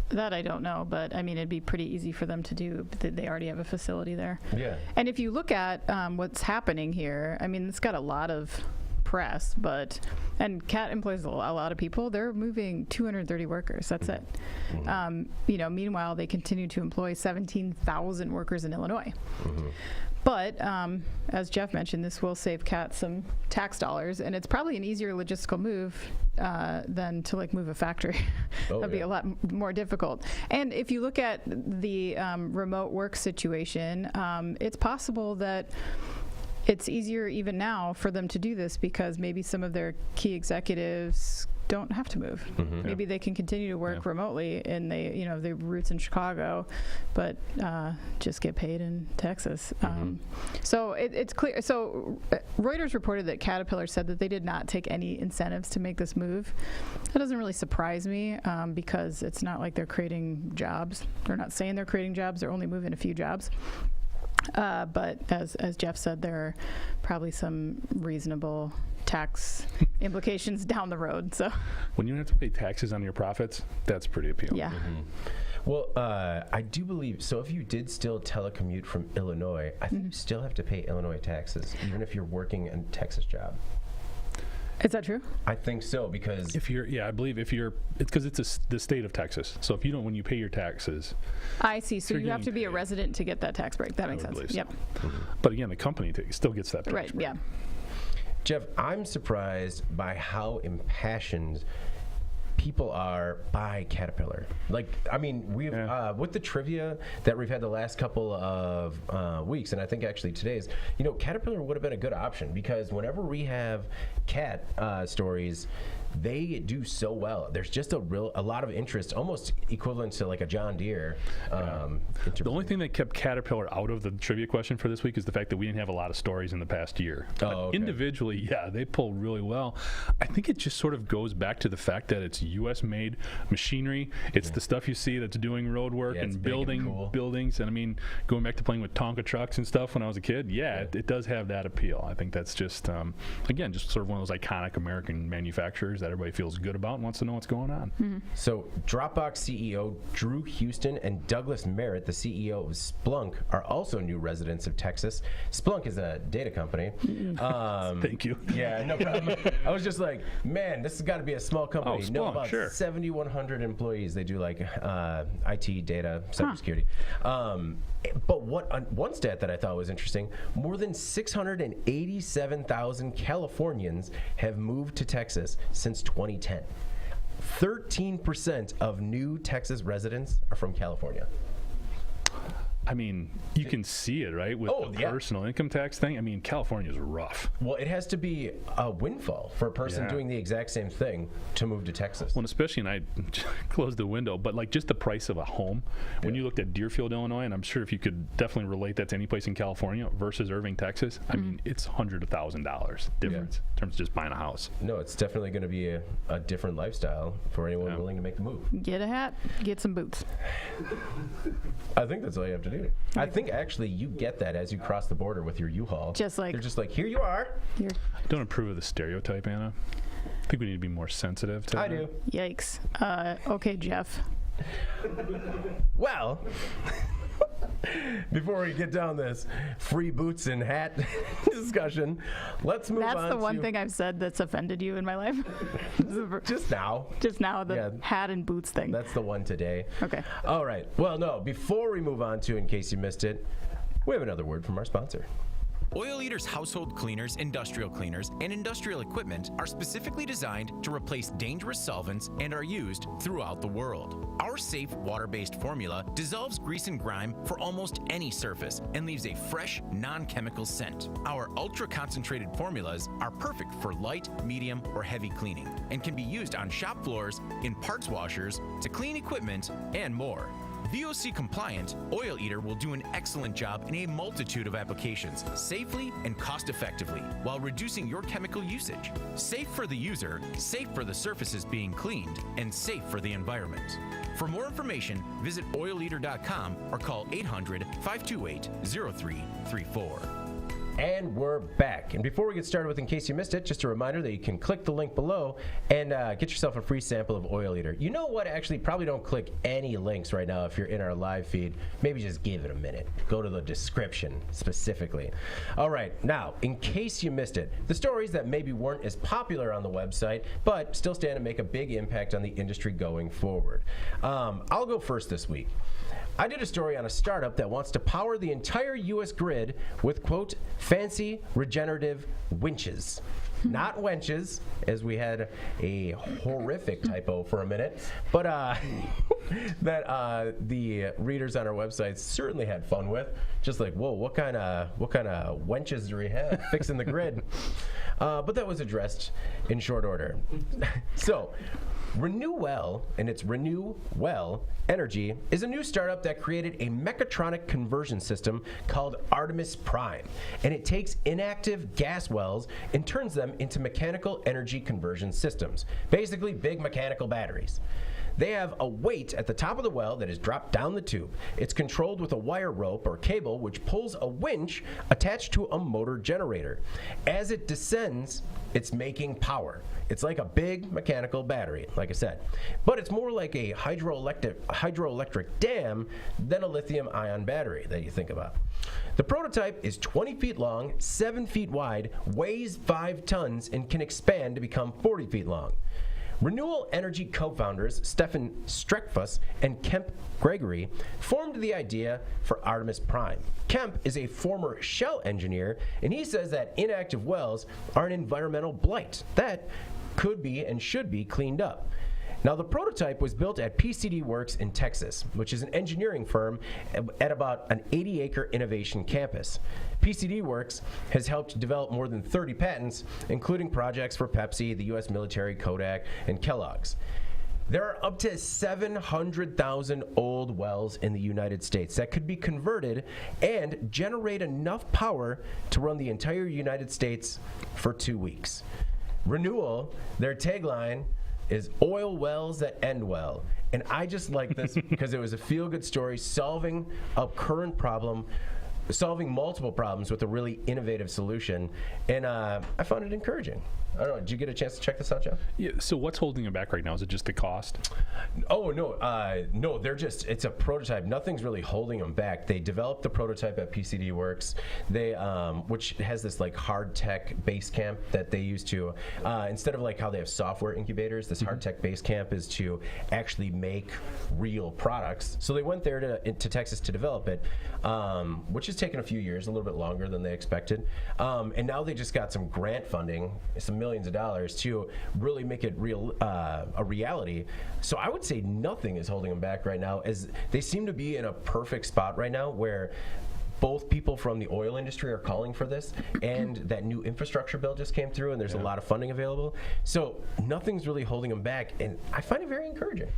Speaker 2: That I don't know, but it'd be pretty easy for them to do. They already have a facility there.
Speaker 1: Yeah.
Speaker 2: And if you look at what's happening here, it's got a lot of press, and CAT employs a lot of people. They're moving 230 workers. That's it. Meanwhile, they continue to employ 17,000 workers in Illinois. But as Jeff mentioned, this will save CAT some tax dollars, and it's probably an easier logistical move than to move a factory. That'd be a lot more difficult. And if you look at the remote work situation, it's possible that it's easier even now for them to do this because maybe some of their key executives don't have to move. Maybe they can continue to work remotely, and they, their roots in Chicago, but just get paid in Texas. So it's clear. So Reuters reported that Caterpillar said that they did not take any incentives to make this move. That doesn't really surprise me because it's not like they're creating jobs. They're not saying they're creating jobs. They're only moving a few jobs. But as Jeff said, there are probably some reasonable tax implications down the road. So
Speaker 3: when you don't have to pay taxes on your profits, that's pretty appealing.
Speaker 2: Yeah.
Speaker 1: Well, I do believe, so if you did still telecommute from Illinois, I think you still have to pay Illinois taxes, even if you're working a Texas job.
Speaker 2: Is that true?
Speaker 1: I think so, because
Speaker 3: I believe it's because it's the state of Texas. So if you don't, when you pay your taxes.
Speaker 2: I see. So you have to be a resident to get that tax break. That makes sense.
Speaker 3: So.
Speaker 2: Yep.
Speaker 3: But again, the company still gets that tax
Speaker 2: right.
Speaker 3: break.
Speaker 2: Yeah.
Speaker 1: Jeff, I'm surprised by how impassioned people are by Caterpillar. Like, I mean, we've with the trivia that we've had the last couple of weeks, and I think actually today's, Caterpillar would have been a good option, because whenever we have cat stories, they do so well. There's just a lot of interest, almost equivalent to like a John Deere.
Speaker 3: The only thing that kept Caterpillar out of the trivia question for this week is the fact that we didn't have a lot of stories in the past year.
Speaker 1: Okay.
Speaker 3: Individually, they pull really well. I think it just sort of goes back to the fact that it's U.S.-made machinery. It's the stuff you see that's doing road work and building buildings. And I mean, going back to playing with Tonka trucks and stuff when I was a kid, it does have that appeal. I think that's just, again, just sort of one of those iconic American manufacturers that everybody feels good about and wants to know what's going on.
Speaker 1: So Dropbox CEO Drew Houston and Douglas Merritt, the CEO of Splunk, are also new residents of Texas. Splunk is a data company.
Speaker 3: Thank you.
Speaker 1: Yeah, no problem. I was just like, man, this has got to be a small company.
Speaker 3: Oh, Splunk,
Speaker 1: no, about
Speaker 3: sure.
Speaker 1: 7,100 employees. They do like IT, data, cybersecurity. But one stat that I thought was interesting, more than 687,000 Californians have moved to Texas since 2010. 13% of new Texas residents are from California.
Speaker 3: I mean, you can see it, right, with the personal income tax thing. I mean, California is rough.
Speaker 1: Well, it has to be a windfall for a person doing the exact same thing to move to Texas.
Speaker 3: Well, especially, and I closed the window, but like just the price of a home, when you looked at Deerfield, Illinois, and I'm sure if you could definitely relate that to any place in California versus Irving, Texas, I mean, it's $100,000 difference in terms of just buying a house.
Speaker 1: No, it's definitely going to be a different lifestyle for anyone willing to make the move.
Speaker 2: Get a hat, get some boots.
Speaker 1: I think that's all you have to do. I think actually you get that as you cross the border with your U-Haul.
Speaker 2: Just like
Speaker 1: they're just like, here you are.
Speaker 3: I don't approve of the stereotype, Anna. I think we need to be more sensitive to that.
Speaker 1: I do.
Speaker 2: Yikes. Okay, Jeff.
Speaker 1: Well, before we get down this free boots and hat discussion, let's move on.
Speaker 2: That's the one thing I've said that's offended you in my life.
Speaker 1: Just now.
Speaker 2: Just now, the hat and boots thing.
Speaker 1: That's the one today.
Speaker 2: Okay.
Speaker 1: All right. Well, no, before we move on to, in case you missed it, we have another word from our sponsor.
Speaker 4: Oil Eater's household cleaners, industrial cleaners, and industrial equipment are specifically designed to replace dangerous solvents and are used throughout the world. Our safe water-based formula dissolves grease and grime for almost any surface and leaves a fresh, non-chemical scent. Our ultra-concentrated formulas are perfect for light, medium, or heavy cleaning and can be used on shop floors, in parts washers, to clean equipment, and more. VOC compliant, Oil Eater will do an excellent job in a multitude of applications, safely and cost-effectively, while reducing your chemical usage. Safe for the user, safe for the surfaces being cleaned, and safe for the environment. For more information, visit oileater.com or call 800-528-0334.
Speaker 1: And we're back. And before we get started with In Case You Missed It, just a reminder that you can click the link below and get yourself a free sample of Oil Eater. You know what? Actually, probably don't click any links right now if you're in our live feed. Maybe just give it a minute. Go to the description specifically. All right. Now, in case you missed it, the stories that maybe weren't as popular on the website, but still stand to make a big impact on the industry going forward. I'll go first this week. I did a story on a startup that wants to power the entire U.S. grid with, quote, fancy regenerative winches. not wenches, as we had a horrific typo for a minute, but that the readers on our website certainly had fun with. Just like, whoa, what kind of wenches do we have fixing the grid? But that was addressed in short order. So, Renewwell, and it's Renewwell Energy, is a new startup that created a mechatronic conversion system called Artemis Prime. And it takes inactive gas wells and turns them into mechanical energy conversion systems. Basically, big mechanical batteries. They have a weight at the top of the well that is dropped down the tube. It's controlled with a wire rope or cable which pulls a winch attached to a motor generator. As it descends, it's making power. It's like a big mechanical battery, like I said. But it's more like a hydroelectric dam than a lithium-ion battery that you think about. The prototype is 20 feet long, 7 feet wide, weighs 5 tons, and can expand to become 40 feet long. Renewable Energy co-founders Stefan Streckfuss and Kemp Gregory formed the idea for Artemis Prime. Kemp is a former Shell engineer, and he says that inactive wells are an environmental blight that could be and should be cleaned up. Now, the prototype was built at PCD Works in Texas, which is an engineering firm at about an 80-acre innovation campus. PCD Works has helped develop more than 30 patents, including projects for Pepsi, the U.S. military, Kodak, and Kellogg's. There are up to 700,000 old wells in the United States that could be converted and generate enough power to run the entire United States for 2 weeks. Renewal, their tagline, is oil wells that end well. And I just like this because it was a feel-good story solving a current problem, solving multiple problems with a really innovative solution. And I found it encouraging. I don't know, did you get a chance to check this out, Jeff?
Speaker 3: Yeah, so what's holding them back right now? Is it just the cost?
Speaker 1: Oh, no, they're just, it's a prototype. Nothing's really holding them back. They developed the prototype at PCD Works, they, which has this like hard tech base camp that they use to, instead of like how they have software incubators, this hard tech base camp is to actually make real products. So they went there to Texas to develop it, which has taken a few years, a little bit longer than they expected. And now they just got some grant funding, some millions of dollars to really make it real, a reality. So I would say nothing is holding them back right now, as they seem to be in a perfect spot right now where both people from the oil industry are calling for this, and that new infrastructure bill just came through, and there's a lot of funding available. So nothing's really holding them back, and I find it very encouraging.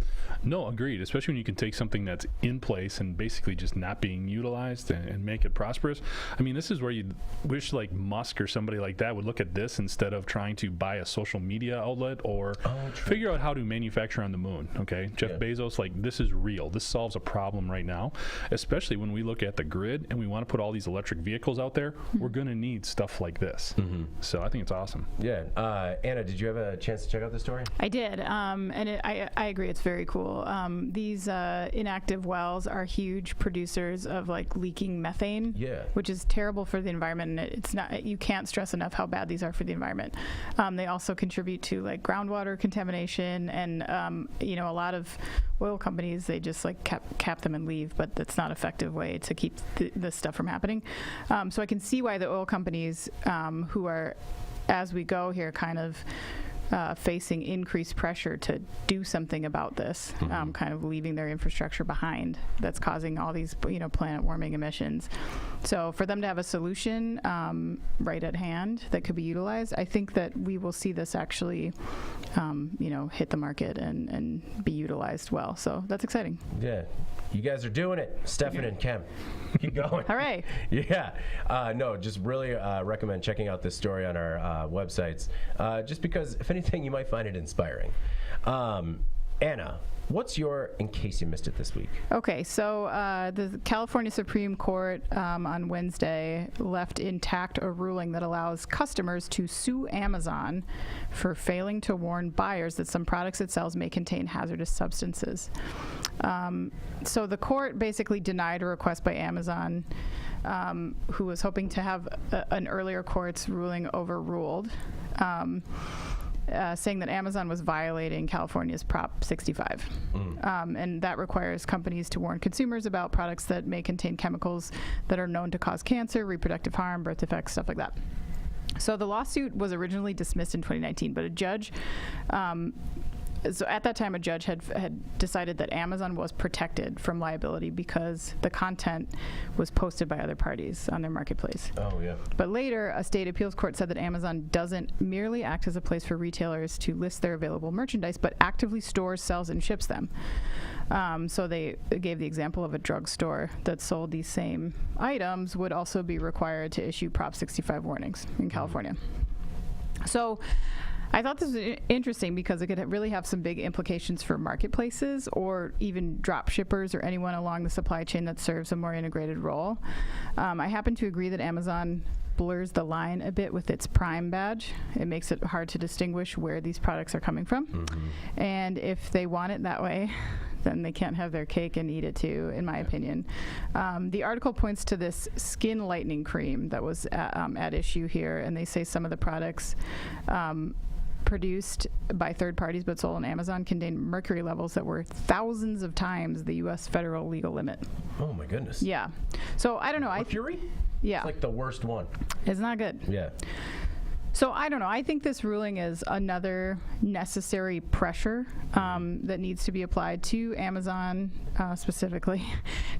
Speaker 3: No, agreed, especially when you can take something that's in place and basically just not being utilized and make it prosperous. I mean, this is where you wish like Musk or somebody like that would look at this instead of trying to buy a social media outlet or figure out how to manufacture on the moon, okay? Jeff Bezos, like, this is real. This solves a problem right now, especially when we look at the grid and we want to put all these electric vehicles out there. We're going to need stuff like this. So I think it's awesome.
Speaker 1: Yeah. Anna, did you have a chance to check out the story?
Speaker 2: I did, and I agree. It's very cool. These inactive wells are huge producers of like leaking methane, which is terrible for the environment. And it's not. You can't stress enough how bad these are for the environment. They also contribute to like groundwater contamination, and a lot of oil companies, they just like cap them and leave, but that's not an effective way to keep this stuff from happening. So I can see why the oil companies who are, as we go here, kind of facing increased pressure to do something about this, kind of leaving their infrastructure behind that's causing all these planet warming emissions. So for them to have a solution right at hand that could be utilized, I think that we will see this actually hit the market and be utilized well. So that's exciting.
Speaker 1: Yeah. You guys are doing it, Stefan and Kemp. Keep going.
Speaker 2: Hooray.
Speaker 1: Yeah. No, just really recommend checking out this story on our websites, just because, if anything, you might find it inspiring. Anna, what's your in case you missed it this week?
Speaker 2: Okay, so the California Supreme Court on Wednesday left intact a ruling that allows customers to sue Amazon for failing to warn buyers that some products it sells may contain hazardous substances. So the court basically denied a request by Amazon, who was hoping to have an earlier court's ruling overruled, saying that Amazon was violating California's Prop 65. And that requires companies to warn consumers about products that may contain chemicals that are known to cause cancer, reproductive harm, birth defects, stuff like that. So the lawsuit was originally dismissed in 2019, but a judge, so at that time, a judge had decided that Amazon was protected from liability because the content was posted by other parties on their marketplace.
Speaker 1: Oh, yeah.
Speaker 2: But later, a state appeals court said that Amazon doesn't merely act as a place for retailers to list their available merchandise, but actively stores, sells, and ships them. So they gave the example of a drugstore that sold these same items would also be required to issue Prop 65 warnings in California. So I thought this was interesting because it could really have some big implications for marketplaces or even drop shippers or anyone along the supply chain that serves a more integrated role. I happen to agree that Amazon blurs the line a bit with its Prime badge. It makes it hard to distinguish where these products are coming from. And if they want it that way, then they can't have their cake and eat it too, in my opinion. The article points to this skin lightening cream that was at issue here, and they say some of the products produced by third parties but sold on Amazon contain mercury levels that were thousands of times the U.S. federal legal limit.
Speaker 1: Oh, my goodness.
Speaker 2: Yeah. So I don't know.
Speaker 1: Mercury?
Speaker 2: Yeah.
Speaker 1: It's like the worst one.
Speaker 2: It's not good.
Speaker 1: Yeah.
Speaker 2: So I don't know. I think this ruling is another necessary pressure that needs to be applied to Amazon specifically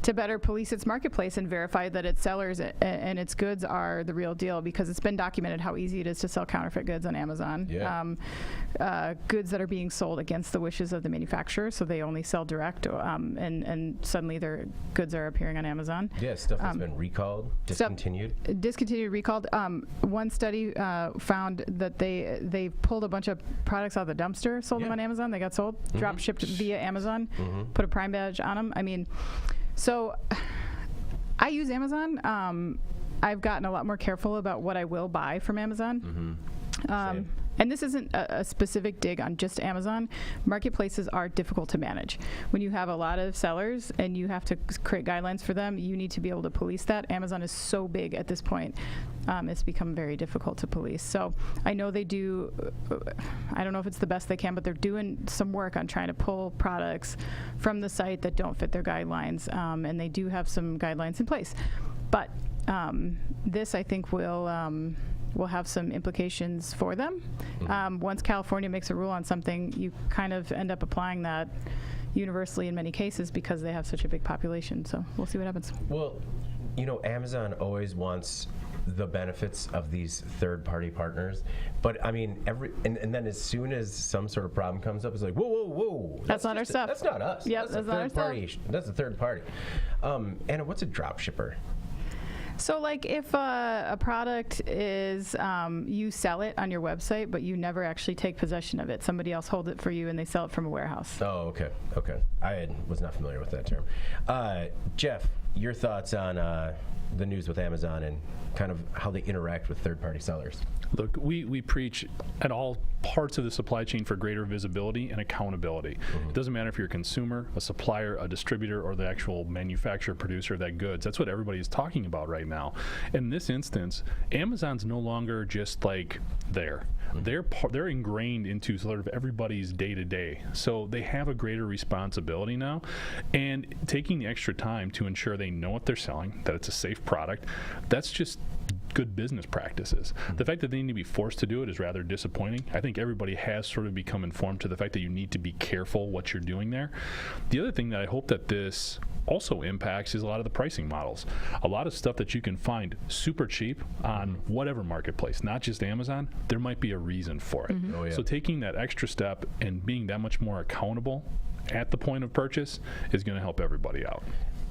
Speaker 2: to better police its marketplace and verify that its sellers and its goods are the real deal, because it's been documented how easy it is to sell counterfeit goods on Amazon.
Speaker 1: Yeah.
Speaker 2: Goods that are being sold against the wishes of the manufacturer, so they only sell direct, and suddenly their goods are appearing on Amazon.
Speaker 1: Yeah, stuff that's been recalled, discontinued.
Speaker 2: Recalled. One study found that they pulled a bunch of products out of the dumpster, sold them on Amazon. They got sold, drop shipped via Amazon, put a Prime badge on them. I mean, so I use Amazon. I've gotten a lot more careful about what I will buy from Amazon. And this isn't a specific dig on just Amazon. Marketplaces are difficult to manage. When you have a lot of sellers and you have to create guidelines for them, you need to be able to police that. Amazon is so big at this point, it's become very difficult to police. So I know they do, I don't know if it's the best they can, but they're doing some work on trying to pull products from the site that don't fit their guidelines, and they do have some guidelines in place. But this, I think, will have some implications for them. Once California makes a rule on something, you kind of end up applying that universally in many cases because they have such a big population. So we'll see what happens.
Speaker 1: Well, you know, Amazon always wants the benefits of these third-party partners, but I mean, and then as soon as some sort of problem comes up, it's like, whoa,
Speaker 2: that's not our stuff.
Speaker 1: That's not us.
Speaker 2: Yep, that's not our stuff.
Speaker 1: That's a third party. Anna, what's a drop shipper?
Speaker 2: So, like, if a product is, you sell it on your website, but you never actually take possession of it. Somebody else holds it for you, and they sell it from a warehouse.
Speaker 1: Oh, okay. I was not familiar with that term. Jeff, your thoughts on the news with Amazon and kind of how they interact with third-party sellers?
Speaker 3: Look, we preach at all parts of the supply chain for greater visibility and accountability. It doesn't matter if you're a consumer, a supplier, a distributor, or the actual manufacturer, producer of that goods. That's what everybody's talking about right now. In this instance, Amazon's no longer just like there. They're ingrained into sort of everybody's day-to-day. So they have a greater responsibility now. And taking the extra time to ensure they know what they're selling, that it's a safe product, that's just good business practices. The fact that they need to be forced to do it is rather disappointing. I think everybody has sort of become informed to the fact that you need to be careful what you're doing there. The other thing that I hope that this also impacts is a lot of the pricing models. A lot of stuff that you can find super cheap on whatever marketplace, not just Amazon, there might be a reason for it.
Speaker 1: Oh, yeah.
Speaker 3: So taking that extra step and being that much more accountable at the point of purchase is going to help everybody out.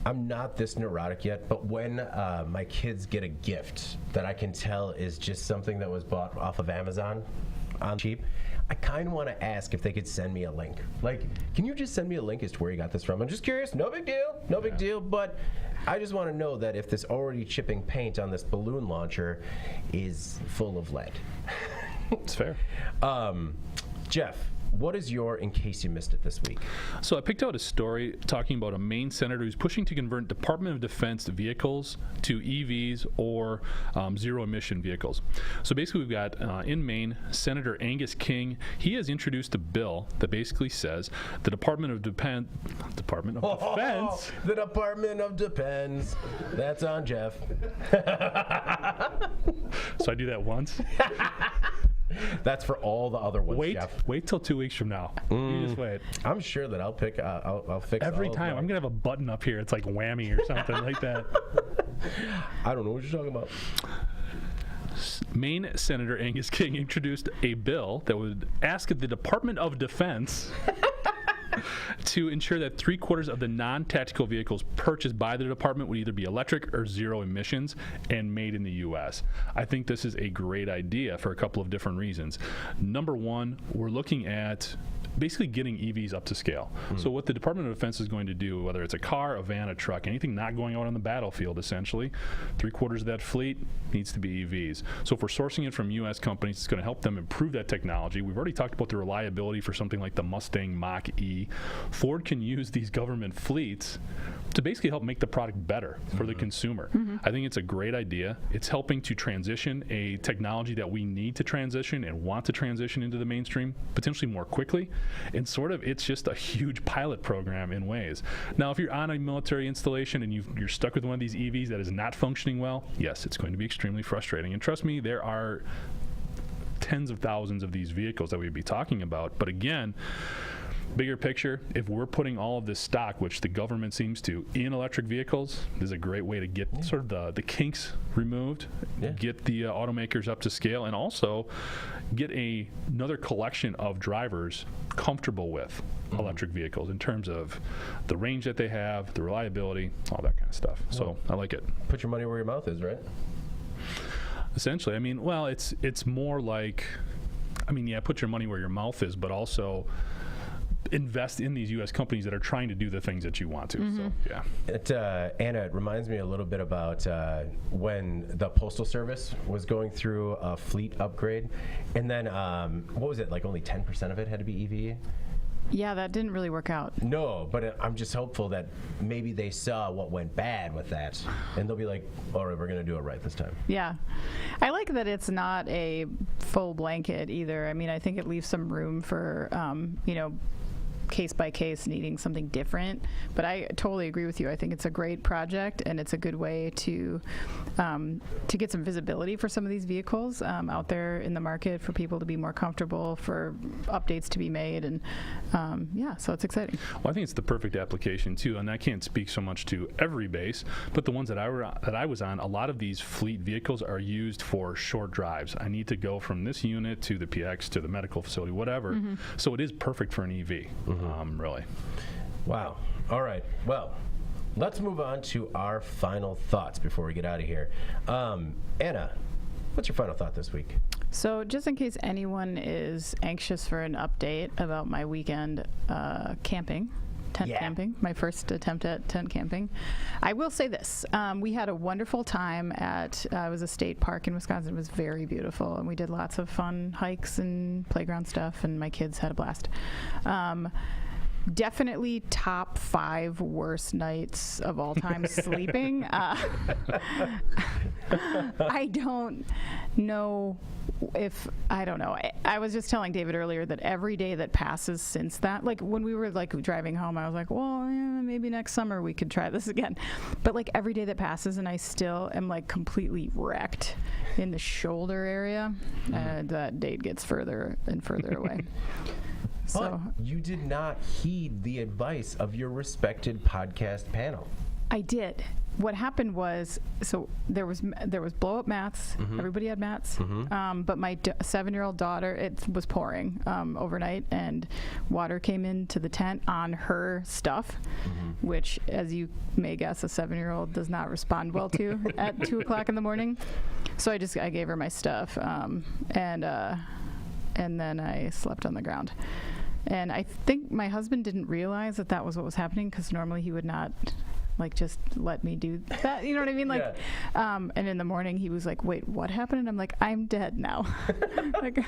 Speaker 1: I'm not this neurotic yet, but when my kids get a gift that I can tell is just something that was bought off of Amazon on cheap, I kind of want to ask if they could send me a link. Like, can you just send me a link as to where you got this from? I'm just curious. No big deal. But I just want to know that if this already chipping paint on this balloon launcher is full of lead.
Speaker 3: It's fair.
Speaker 1: Jeff, what is your in case you missed it this week?
Speaker 3: So I picked out a story talking about a Maine senator who's pushing to convert Department of Defense vehicles to EVs or zero-emission vehicles. So basically we've got, in Maine, Senator Angus King. He has introduced a bill that basically says the Department of Defense...
Speaker 1: The Department of Defense. That's on Jeff.
Speaker 3: So I do that once?
Speaker 1: That's for all the other ones, Jeff.
Speaker 3: Wait till 2 weeks from now. You just wait.
Speaker 1: I'm sure that I'll fix
Speaker 3: Every
Speaker 1: all of
Speaker 3: time.
Speaker 1: them.
Speaker 3: I'm going to have a button up here. It's like whammy or something like that.
Speaker 1: I don't know what you're talking about.
Speaker 3: Maine Senator Angus King introduced a bill that would ask the Department of Defense to ensure that 3/4 of the non-tactical vehicles purchased by the department would either be electric or zero emissions and made in the U.S. I think this is a great idea for a couple of different reasons. Number one, we're looking at basically getting EVs up to scale. So what the Department of Defense is going to do, whether it's a car, a van, a truck, anything not going out on the battlefield, essentially, 3/4 of that fleet needs to be EVs. So if we're sourcing it from U.S. companies, it's going to help them improve that technology. We've already talked about the reliability for something like the Mustang Mach-E. Ford can use these government fleets to basically help make the product better for the consumer. I think it's a great idea. It's helping to transition a technology that we need to transition and want to transition into the mainstream potentially more quickly. And sort of, it's just a huge pilot program in ways. Now, if you're on a military installation and you're stuck with one of these EVs that is not functioning well, yes, it's going to be extremely frustrating. And trust me, there are tens of thousands of these vehicles that we'd be talking about. But again, bigger picture, if we're putting all of this stock, which the government seems to, in electric vehicles, this is a great way to get sort of the kinks removed, get the automakers up to scale, and also get another collection of drivers comfortable with electric vehicles in terms of the range that they have, the reliability, all that kind of stuff. So I like it.
Speaker 1: Put your money where your mouth is, right?
Speaker 3: Essentially, I mean, well, it's more like, I mean, yeah, put your money where your mouth is, but also invest in these U.S. companies that are trying to do the things that you want to. So, yeah.
Speaker 1: Anna, it reminds me a little bit about when the Postal Service was going through a fleet upgrade. And then, what was it, like only 10% of it had to be EV?
Speaker 2: Yeah, that didn't really work out.
Speaker 1: No, but I'm just hopeful that maybe they saw what went bad with that, and they'll be like, all right, we're going to do it right this time.
Speaker 2: Yeah. I like that it's not a full blanket either. I mean, I think it leaves some room for, case by case needing something different. But I totally agree with you. I think it's a great project, and it's a good way to get some visibility for some of these vehicles out there in the market, for people to be more comfortable, for updates to be made, and so it's exciting.
Speaker 3: Well, I think it's the perfect application too, and I can't speak so much to every base, but the ones that I was on, a lot of these fleet vehicles are used for short drives. I need to go from this unit to the PX to the medical facility, whatever. So it is perfect for an EV. Really.
Speaker 1: Wow. All right. Well, let's move on to our final thoughts before we get out of here. Anna, what's your final thought this week?
Speaker 2: So just in case anyone is anxious for an update about my weekend camping, tent camping, my first attempt at tent camping, I will say this. We had a wonderful time at, it was a state park in Wisconsin. It was very beautiful, and we did lots of fun hikes and playground stuff, and my kids had a blast. Definitely top 5 worst nights of all time sleeping. I don't know. I was just telling David earlier that every day that passes since that, like when we were like driving home, I was like, well, maybe next summer we could try this again. But like every day that passes and I still am like completely wrecked in the shoulder area, and that date gets further and further away.
Speaker 1: But you did not heed the advice of your respected podcast panel.
Speaker 2: I did. What happened was, so there was blow up mats. Everybody had mats. But my 7-year-old daughter, it was pouring overnight, and water came into the tent on her stuff, which, as you may guess, a 7-year-old does not respond well to at 2:00 in the morning. So I gave her my stuff, and then I slept on the ground. And I think my husband didn't realize that was what was happening, because normally he would not like, just let me do that. You know what I mean? Like, and in the morning he was like, wait, what happened? And I'm like, I'm dead now. Like,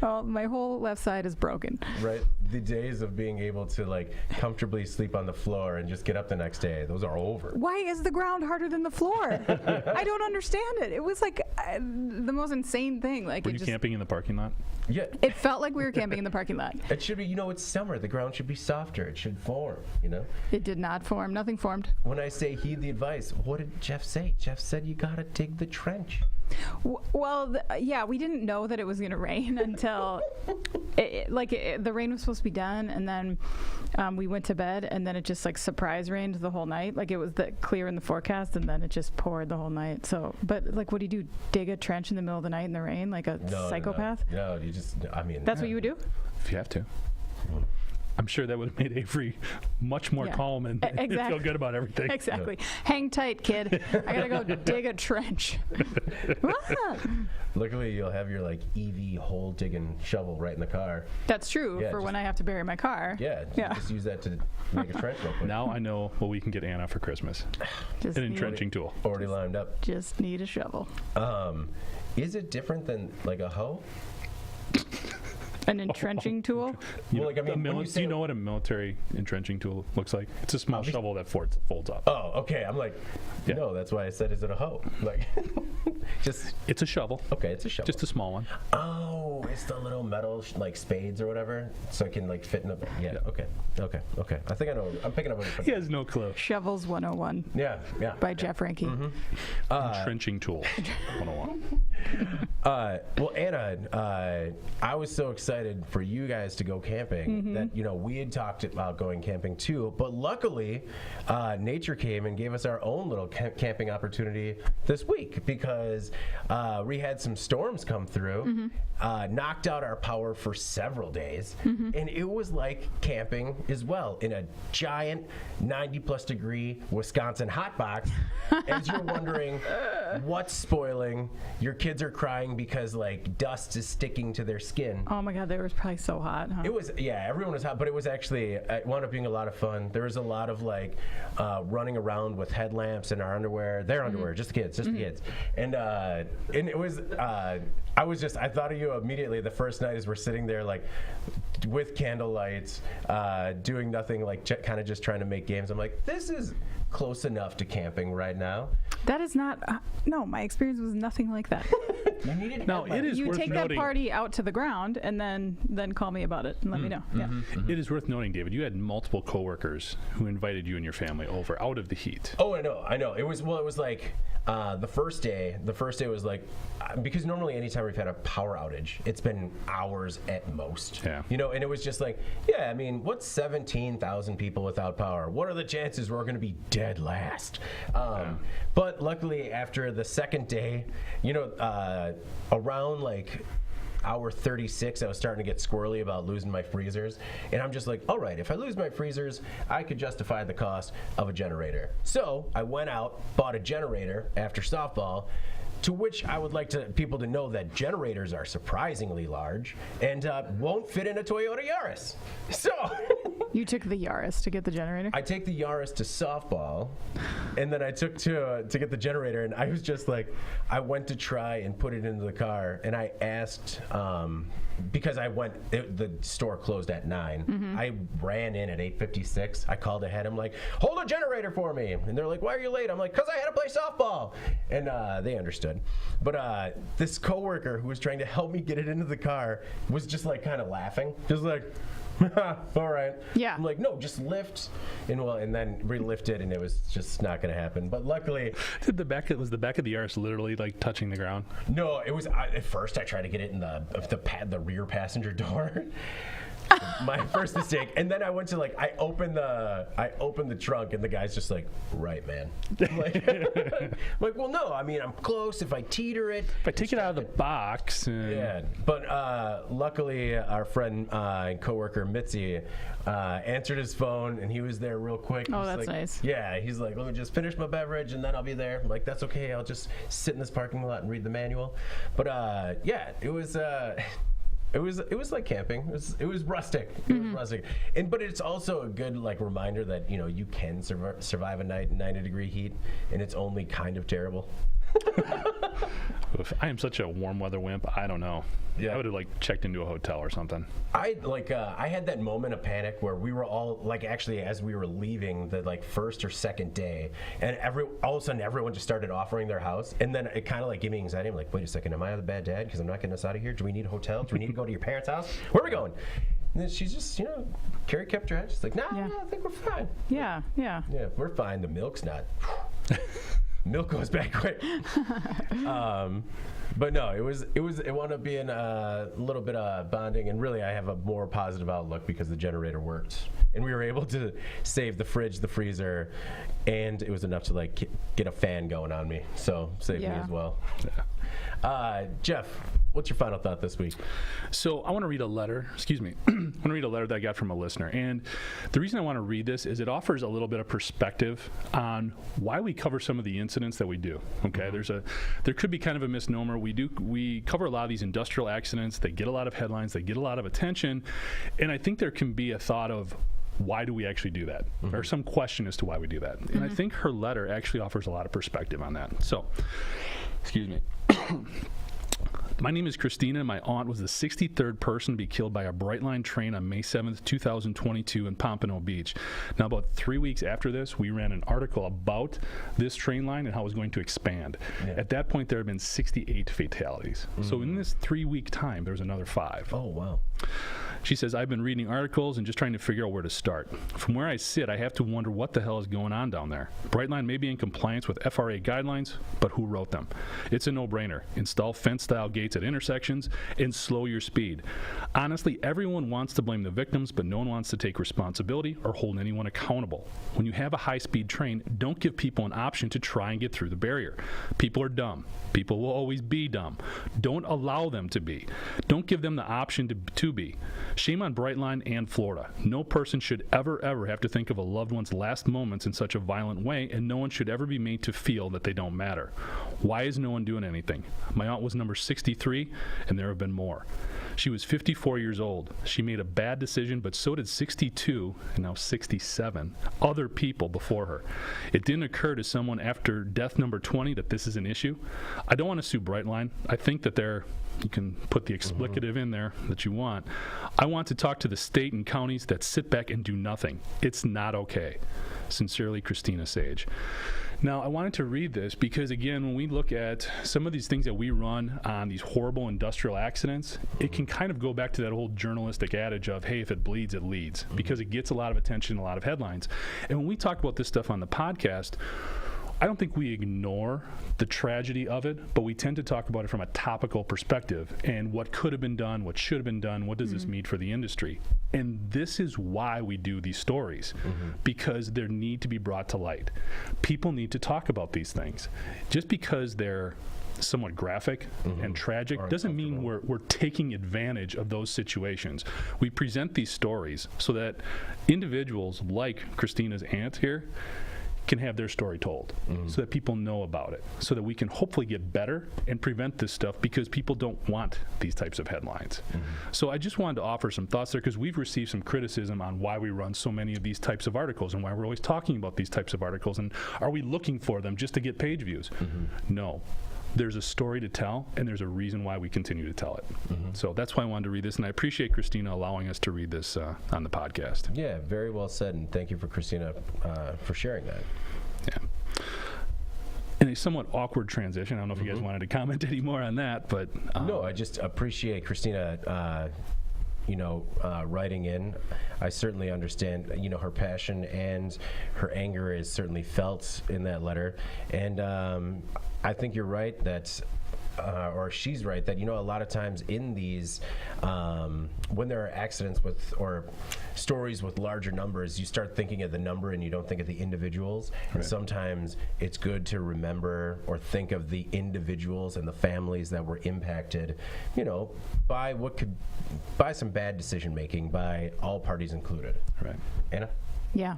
Speaker 2: well, my whole left side is broken.
Speaker 1: Right. The days of being able to like comfortably sleep on the floor and just get up the next day, those are over.
Speaker 2: Why is the ground harder than the floor? I don't understand it. It was like the most insane thing. Like,
Speaker 3: Were you camping in the parking lot?
Speaker 1: Yeah.
Speaker 2: It felt like we were camping in the parking lot.
Speaker 1: It should be, it's summer. The ground should be softer. It should form,
Speaker 2: It did not form. Nothing formed.
Speaker 1: When I say heed the advice, what did Jeff say? Jeff said you got to dig the trench.
Speaker 2: Well, yeah, we didn't know that it was going to rain until the rain was supposed to be done, and then we went to bed, and then it just like surprise rained the whole night. Like, it was clear in the forecast, and then it just poured the whole night. So, but like, what do you do? Dig a trench in the middle of the night in the rain like a psychopath?
Speaker 1: No, you just,
Speaker 2: That's what you would do?
Speaker 3: If you have to. I'm sure that would have made Avery much more calm and feel good about everything.
Speaker 2: Exactly. Yeah. Hang tight, kid. I gotta go dig a trench.
Speaker 1: Luckily, you'll have your like EV hole digging shovel right in the car.
Speaker 2: That's true for when I have to bury my car.
Speaker 1: Yeah. Just use that to make a trench real quick.
Speaker 3: Now I know what we can get Anna for Christmas. An entrenching tool.
Speaker 1: Already lined up.
Speaker 2: Just need a shovel.
Speaker 1: Is it different than like a hoe?
Speaker 2: An entrenching tool?
Speaker 3: Do you know what a military entrenching tool looks like? It's a small shovel that folds up.
Speaker 1: Oh, okay. I'm like, no, that's why I said, is it a hoe? Like,
Speaker 3: it's a shovel.
Speaker 1: Okay, it's a shovel.
Speaker 3: Just a small one.
Speaker 1: Oh, it's the little metal like spades or whatever, so it can like fit in a. Yeah. Okay. I think I know. I'm picking up what you're putting.
Speaker 3: He has no clue.
Speaker 2: Shovels 101.
Speaker 1: Yeah.
Speaker 2: By Jeff Ranke.
Speaker 3: Mm-hmm. Entrenching tool 101.
Speaker 1: Well, Anna, I was so excited for you guys to go camping that we had talked about going camping too, but luckily nature came and gave us our own little camping opportunity this week because we had some storms come through, knocked out our power for several days, and it was like camping as well in a giant 90+ degree Wisconsin hot box. As you're wondering what's spoiling, your kids are crying because like dust is sticking to their skin.
Speaker 2: Oh my God, they were probably so hot, huh?
Speaker 1: It was, everyone was hot, but it was actually, it wound up being a lot of fun. There was a lot of like running around with headlamps in our underwear, their underwear, just the kids, and it was, I thought of you immediately the first night as we're sitting there like with candlelights, doing nothing, like kind of just trying to make games. I'm like, this is close enough to camping right now.
Speaker 2: That is not, no, my experience was nothing like that.
Speaker 3: It is
Speaker 2: you
Speaker 3: worth
Speaker 2: take
Speaker 3: noting,
Speaker 2: that party out to the ground and then call me about it and let me know.
Speaker 3: It is worth noting, David, you had multiple coworkers who invited you and your family over out of the heat.
Speaker 1: Oh, I know. It was like the first day was like, because normally anytime we've had a power outage, it's been hours at most.
Speaker 3: Yeah.
Speaker 1: And it was just like, what's 17,000 people without power? What are the chances we're going to be dead last? But luckily, after the second day, around like hour 36, I was starting to get squirrely about losing my freezers. And I'm just like, all right, if I lose my freezers, I could justify the cost of a generator. So I went out, bought a generator after softball, to which I would like people to know that generators are surprisingly large and won't fit in a Toyota Yaris. So
Speaker 2: you took the Yaris to get the generator?
Speaker 1: I take the Yaris to softball, and then I took to get the generator, and I was just like, I went to try and put it into the car, and I asked, because the store closed at 9. I ran in at 8:56. I called ahead. I'm like, hold a generator for me. And they're like, why are you late? I'm like, because I had to play softball. And they understood. But this coworker who was trying to help me get it into the car was just like kind of laughing. Just like, all right.
Speaker 2: Yeah.
Speaker 1: I'm like, no, just lift. And then re-lift it, and it was just not going to happen. But luckily.
Speaker 3: Was the back of the Yaris literally like touching the ground?
Speaker 1: No, it was, at first I tried to get it in the rear passenger door. My first mistake, and then I went to I opened the trunk, and the guy's just like, right, man. I'm like, well, no, I'm close. If I teeter it,
Speaker 3: if I take it out of the box.
Speaker 1: Yeah, but luckily, our friend and coworker Mitzi answered his phone, and he was there real quick.
Speaker 2: Oh, that's nice.
Speaker 1: Yeah, he's like, let me just finish my beverage, and then I'll be there. I'm like, that's okay. I'll just sit in this parking lot and read the manual. But it was. It was like camping. It was rustic. It was rustic, but it's also a good like reminder that you can survive a night in 90-degree heat, and it's only kind of terrible.
Speaker 3: I am such a warm weather wimp. I don't know.
Speaker 1: Yeah.
Speaker 3: I would have like checked into a hotel or something.
Speaker 1: I had that moment of panic where we were all like, actually, as we were leaving the like first or second day, and all of a sudden everyone just started offering their house, and then it kind of like gave me anxiety. I'm like, wait a second, am I the bad dad because I'm not getting us out of here? Do we need a hotel? Do we need to go to your parents' house? Where are we going? And then she's just, Carrie kept her head. She's like, nah, I think we're fine.
Speaker 2: Yeah.
Speaker 1: Yeah, we're fine. The milk's not. Milk goes back quick. But no, it wound up being a little bit of bonding, and really I have a more positive outlook because the generator worked, and we were able to save the fridge, the freezer, and it was enough to like get a fan going on me, so saved me as well. Jeff, what's your final thought this week?
Speaker 3: So I want to read a letter, I want to read a letter that I got from a listener. And the reason I want to read this is it offers a little bit of perspective on why we cover some of the incidents that we do. Okay, there could be kind of a misnomer. We cover a lot of these industrial accidents. They get a lot of headlines. They get a lot of attention. And I think there can be a thought of, why do we actually do that? Or some question as to why we do that. And I think her letter actually offers a lot of perspective on that. So, excuse me. My name is Christina, and my aunt was the 63rd person to be killed by a Brightline train on May 7th, 2022 in Pompano Beach. Now, about 3 weeks after this, we ran an article about this train line and how it was going to expand. Yeah. At that point, there had been 68 fatalities. So in this 3-week time, there was another 5.
Speaker 1: Oh, wow.
Speaker 3: She says, I've been reading articles and just trying to figure out where to start. From where I sit, I have to wonder what the hell is going on down there. Brightline may be in compliance with FRA guidelines, but who wrote them? It's a no-brainer. Install fence-style gates at intersections and slow your speed. Honestly, everyone wants to blame the victims, but no one wants to take responsibility or hold anyone accountable. When you have a high-speed train, don't give people an option to try and get through the barrier. People are dumb. People will always be dumb. Don't allow them to be. Don't give them the option to be. Shame on Brightline and Florida. No person should ever have to think of a loved one's last moments in such a violent way, and no one should ever be made to feel that they don't matter. Why is no one doing anything? My aunt was number 63, and there have been more. She was 54 years old. She made a bad decision, but so did 62, and now 67, other people before her. It didn't occur to someone after death number 20 that this is an issue. I don't want to sue Brightline. I think that you can put the explicative in there that you want. I want to talk to the state and counties that sit back and do nothing. It's not okay. Sincerely, Christina Sage. Now, I wanted to read this because, again, when we look at some of these things that we run on these horrible industrial accidents, it can kind of go back to that old journalistic adage of, hey, if it bleeds, it leads, because it gets a lot of attention, a lot of headlines. And when we talk about this stuff on the podcast, I don't think we ignore the tragedy of it, but we tend to talk about it from a topical perspective and what could have been done, what should have been done, what does this mean for the industry. And this is why we do these stories, because they need to be brought to light. People need to talk about these things. Just because they're somewhat graphic and tragic doesn't mean we're taking advantage of those situations. We present these stories so that individuals like Christina's aunt here can have their story told, so that people know about it, so that we can hopefully get better and prevent this stuff, because people don't want these types of headlines. So I just wanted to offer some thoughts there, because we've received some criticism on why we run so many of these types of articles and why we're always talking about these types of articles, and are we looking for them just to get page views? No. There's a story to tell, and there's a reason why we continue to tell it. So that's why I wanted to read this, and I appreciate Christina allowing us to read this on the podcast.
Speaker 1: Yeah, very well said, and thank you for Christina for sharing that.
Speaker 3: Yeah. In a somewhat awkward transition, I don't know if you guys wanted to comment any more on that, but...
Speaker 1: No, I just appreciate Christina writing in. I certainly understand, her passion and her anger is certainly felt in that letter. And I think you're right that, or she's right, that, a lot of times in these, when there are accidents or stories with larger numbers, you start thinking of the number and you don't think of the individuals. Right. And sometimes it's good to remember or think of the individuals and the families that were impacted, by some bad decision making by all parties included.
Speaker 3: Right.
Speaker 1: Anna?
Speaker 2: Yeah,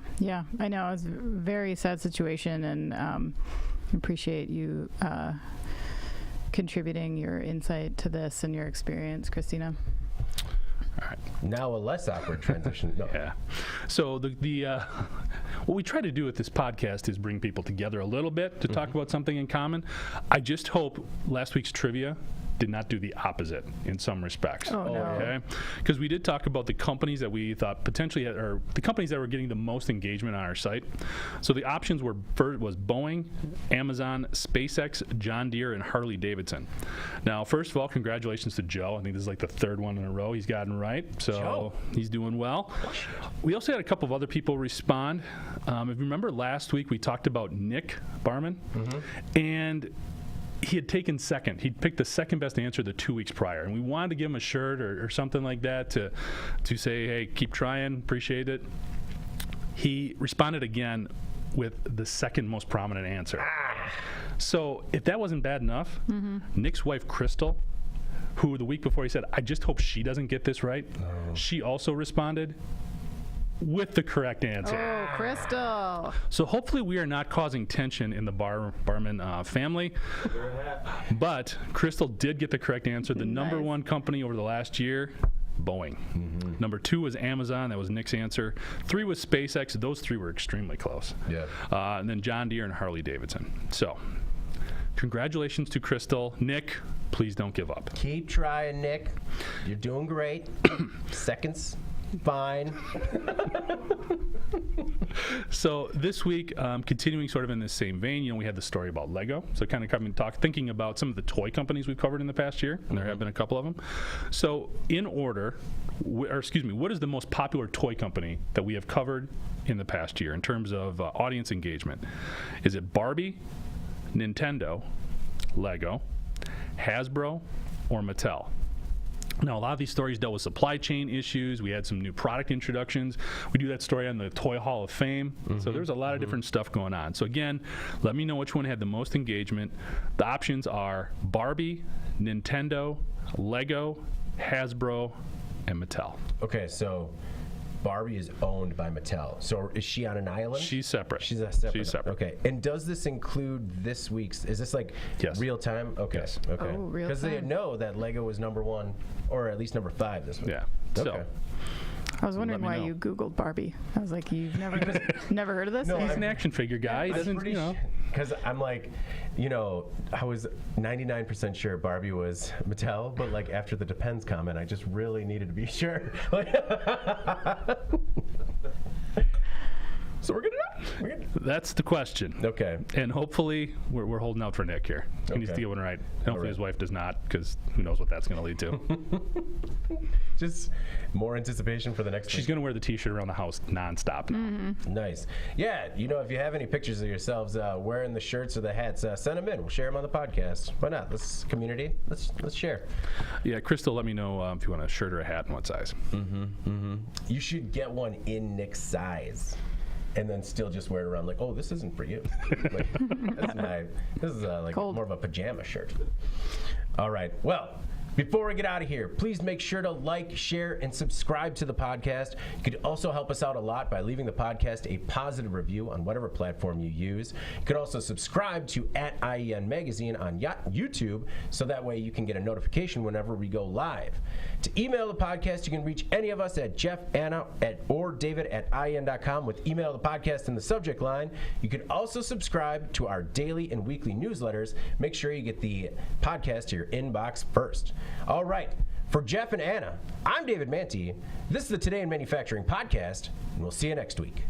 Speaker 2: I know. It's a very sad situation, and appreciate you contributing your insight to this and your experience, Christina.
Speaker 1: Now a less awkward transition. No.
Speaker 3: Yeah. So what we try to do with this podcast is bring people together a little bit to talk about something in common. I just hope last week's trivia did not do the opposite in some respects.
Speaker 2: Oh, no.
Speaker 3: Okay? Because we did talk about the companies that we thought potentially or the companies that were getting the most engagement on our site. So the options was Boeing, Amazon, SpaceX, John Deere, and Harley Davidson. Now, first of all, congratulations to Joe. I think this is like the third one in a row he's gotten right. So
Speaker 1: Joe.
Speaker 3: He's doing well. We also had a couple of other people respond. If you remember last week, we talked about Nick Barman. And he had taken second. He'd picked the second best answer the 2 weeks prior. And we wanted to give him a shirt or something like that to say, hey, keep trying, appreciate it. He responded again with the second most prominent answer. So if that wasn't bad enough, Nick's wife, Crystal, who the week before he said, I just hope she doesn't get this right, she also responded with the correct answer.
Speaker 2: Oh, Crystal.
Speaker 3: So hopefully we are not causing tension in the Barman family. But Crystal did get the correct answer. The number one company over the last year, Boeing. Number 2 was Amazon. That was Nick's answer. 3 was SpaceX. Those 3 were extremely close.
Speaker 1: Yeah.
Speaker 3: And then John Deere and Harley Davidson. So congratulations to Crystal. Nick, please don't give up.
Speaker 1: Keep trying, Nick. You're doing great. Seconds. Fine.
Speaker 3: So this week, continuing sort of in this same vein, we had the story about Lego. So kind of thinking about some of the toy companies we've covered in the past year, and there have been a couple of them. So in order, what is the most popular toy company that we have covered in the past year in terms of audience engagement? Is it Barbie, Nintendo, Lego, Hasbro, or Mattel? Now, a lot of these stories dealt with supply chain issues. We had some new product introductions. We do that story on the Toy Hall of Fame. So there's a lot of different stuff going on. So again, let me know which one had the most engagement. The options are Barbie, Nintendo, Lego, Hasbro, and Mattel.
Speaker 1: Okay, so Barbie is owned by Mattel. So is she on an island?
Speaker 3: She's separate.
Speaker 1: She's a separate.
Speaker 3: She's separate.
Speaker 1: Okay. And does this include this week's? Is this like
Speaker 3: Yes.
Speaker 1: real time? Okay.
Speaker 3: Yes.
Speaker 1: Okay.
Speaker 2: Oh, real
Speaker 1: Because they
Speaker 2: time.
Speaker 1: know that Lego was number 1 or at least number 5 this week.
Speaker 3: Yeah.
Speaker 1: Okay.
Speaker 3: So
Speaker 2: I was wondering
Speaker 3: me
Speaker 2: why
Speaker 3: know.
Speaker 2: you Googled Barbie. I was like, you've never heard of this?
Speaker 1: No,
Speaker 3: he's an action figure guy. He doesn't,
Speaker 1: Because I'm like, I was 99% sure Barbie was Mattel, but like after the depends comment, I just really needed to be sure. So we're good.
Speaker 3: That's the question.
Speaker 1: Okay.
Speaker 3: And hopefully, we're holding out for Nick here. He needs to
Speaker 1: Okay.
Speaker 3: get one right. And hopefully
Speaker 1: right.
Speaker 3: his wife does not, because who knows what that's going to lead to.
Speaker 1: Just more anticipation for the next
Speaker 3: She's
Speaker 1: week.
Speaker 3: going to wear the T-shirt around the house nonstop now.
Speaker 1: Nice. Yeah, if you have any pictures of yourselves wearing the shirts or the hats, send them in. We'll share them on the podcast. Why not? This community. Let's share.
Speaker 3: Yeah, Crystal, let me know if you want a shirt or a hat and what size.
Speaker 1: You should get one in Nick's size. And then still just wear it around like, oh, this isn't for you. This is like
Speaker 2: Cold.
Speaker 1: more of a pajama shirt. All right. Well, before we get out of here, please make sure to like, share, and subscribe to the podcast. You could also help us out a lot by leaving the podcast a positive review on whatever platform you use. You could also subscribe to @IEN Magazine on YouTube, so that way you can get a notification whenever we go live. To email the podcast, you can reach any of us at Jeff, Anna, or David at IEN.com with email the podcast in the subject line. You can also subscribe to our daily and weekly newsletters. Make sure you get the podcast to your inbox first. All right. For Jeff and Anna, I'm David Manti. This is the Today in Manufacturing podcast, and we'll see you next week.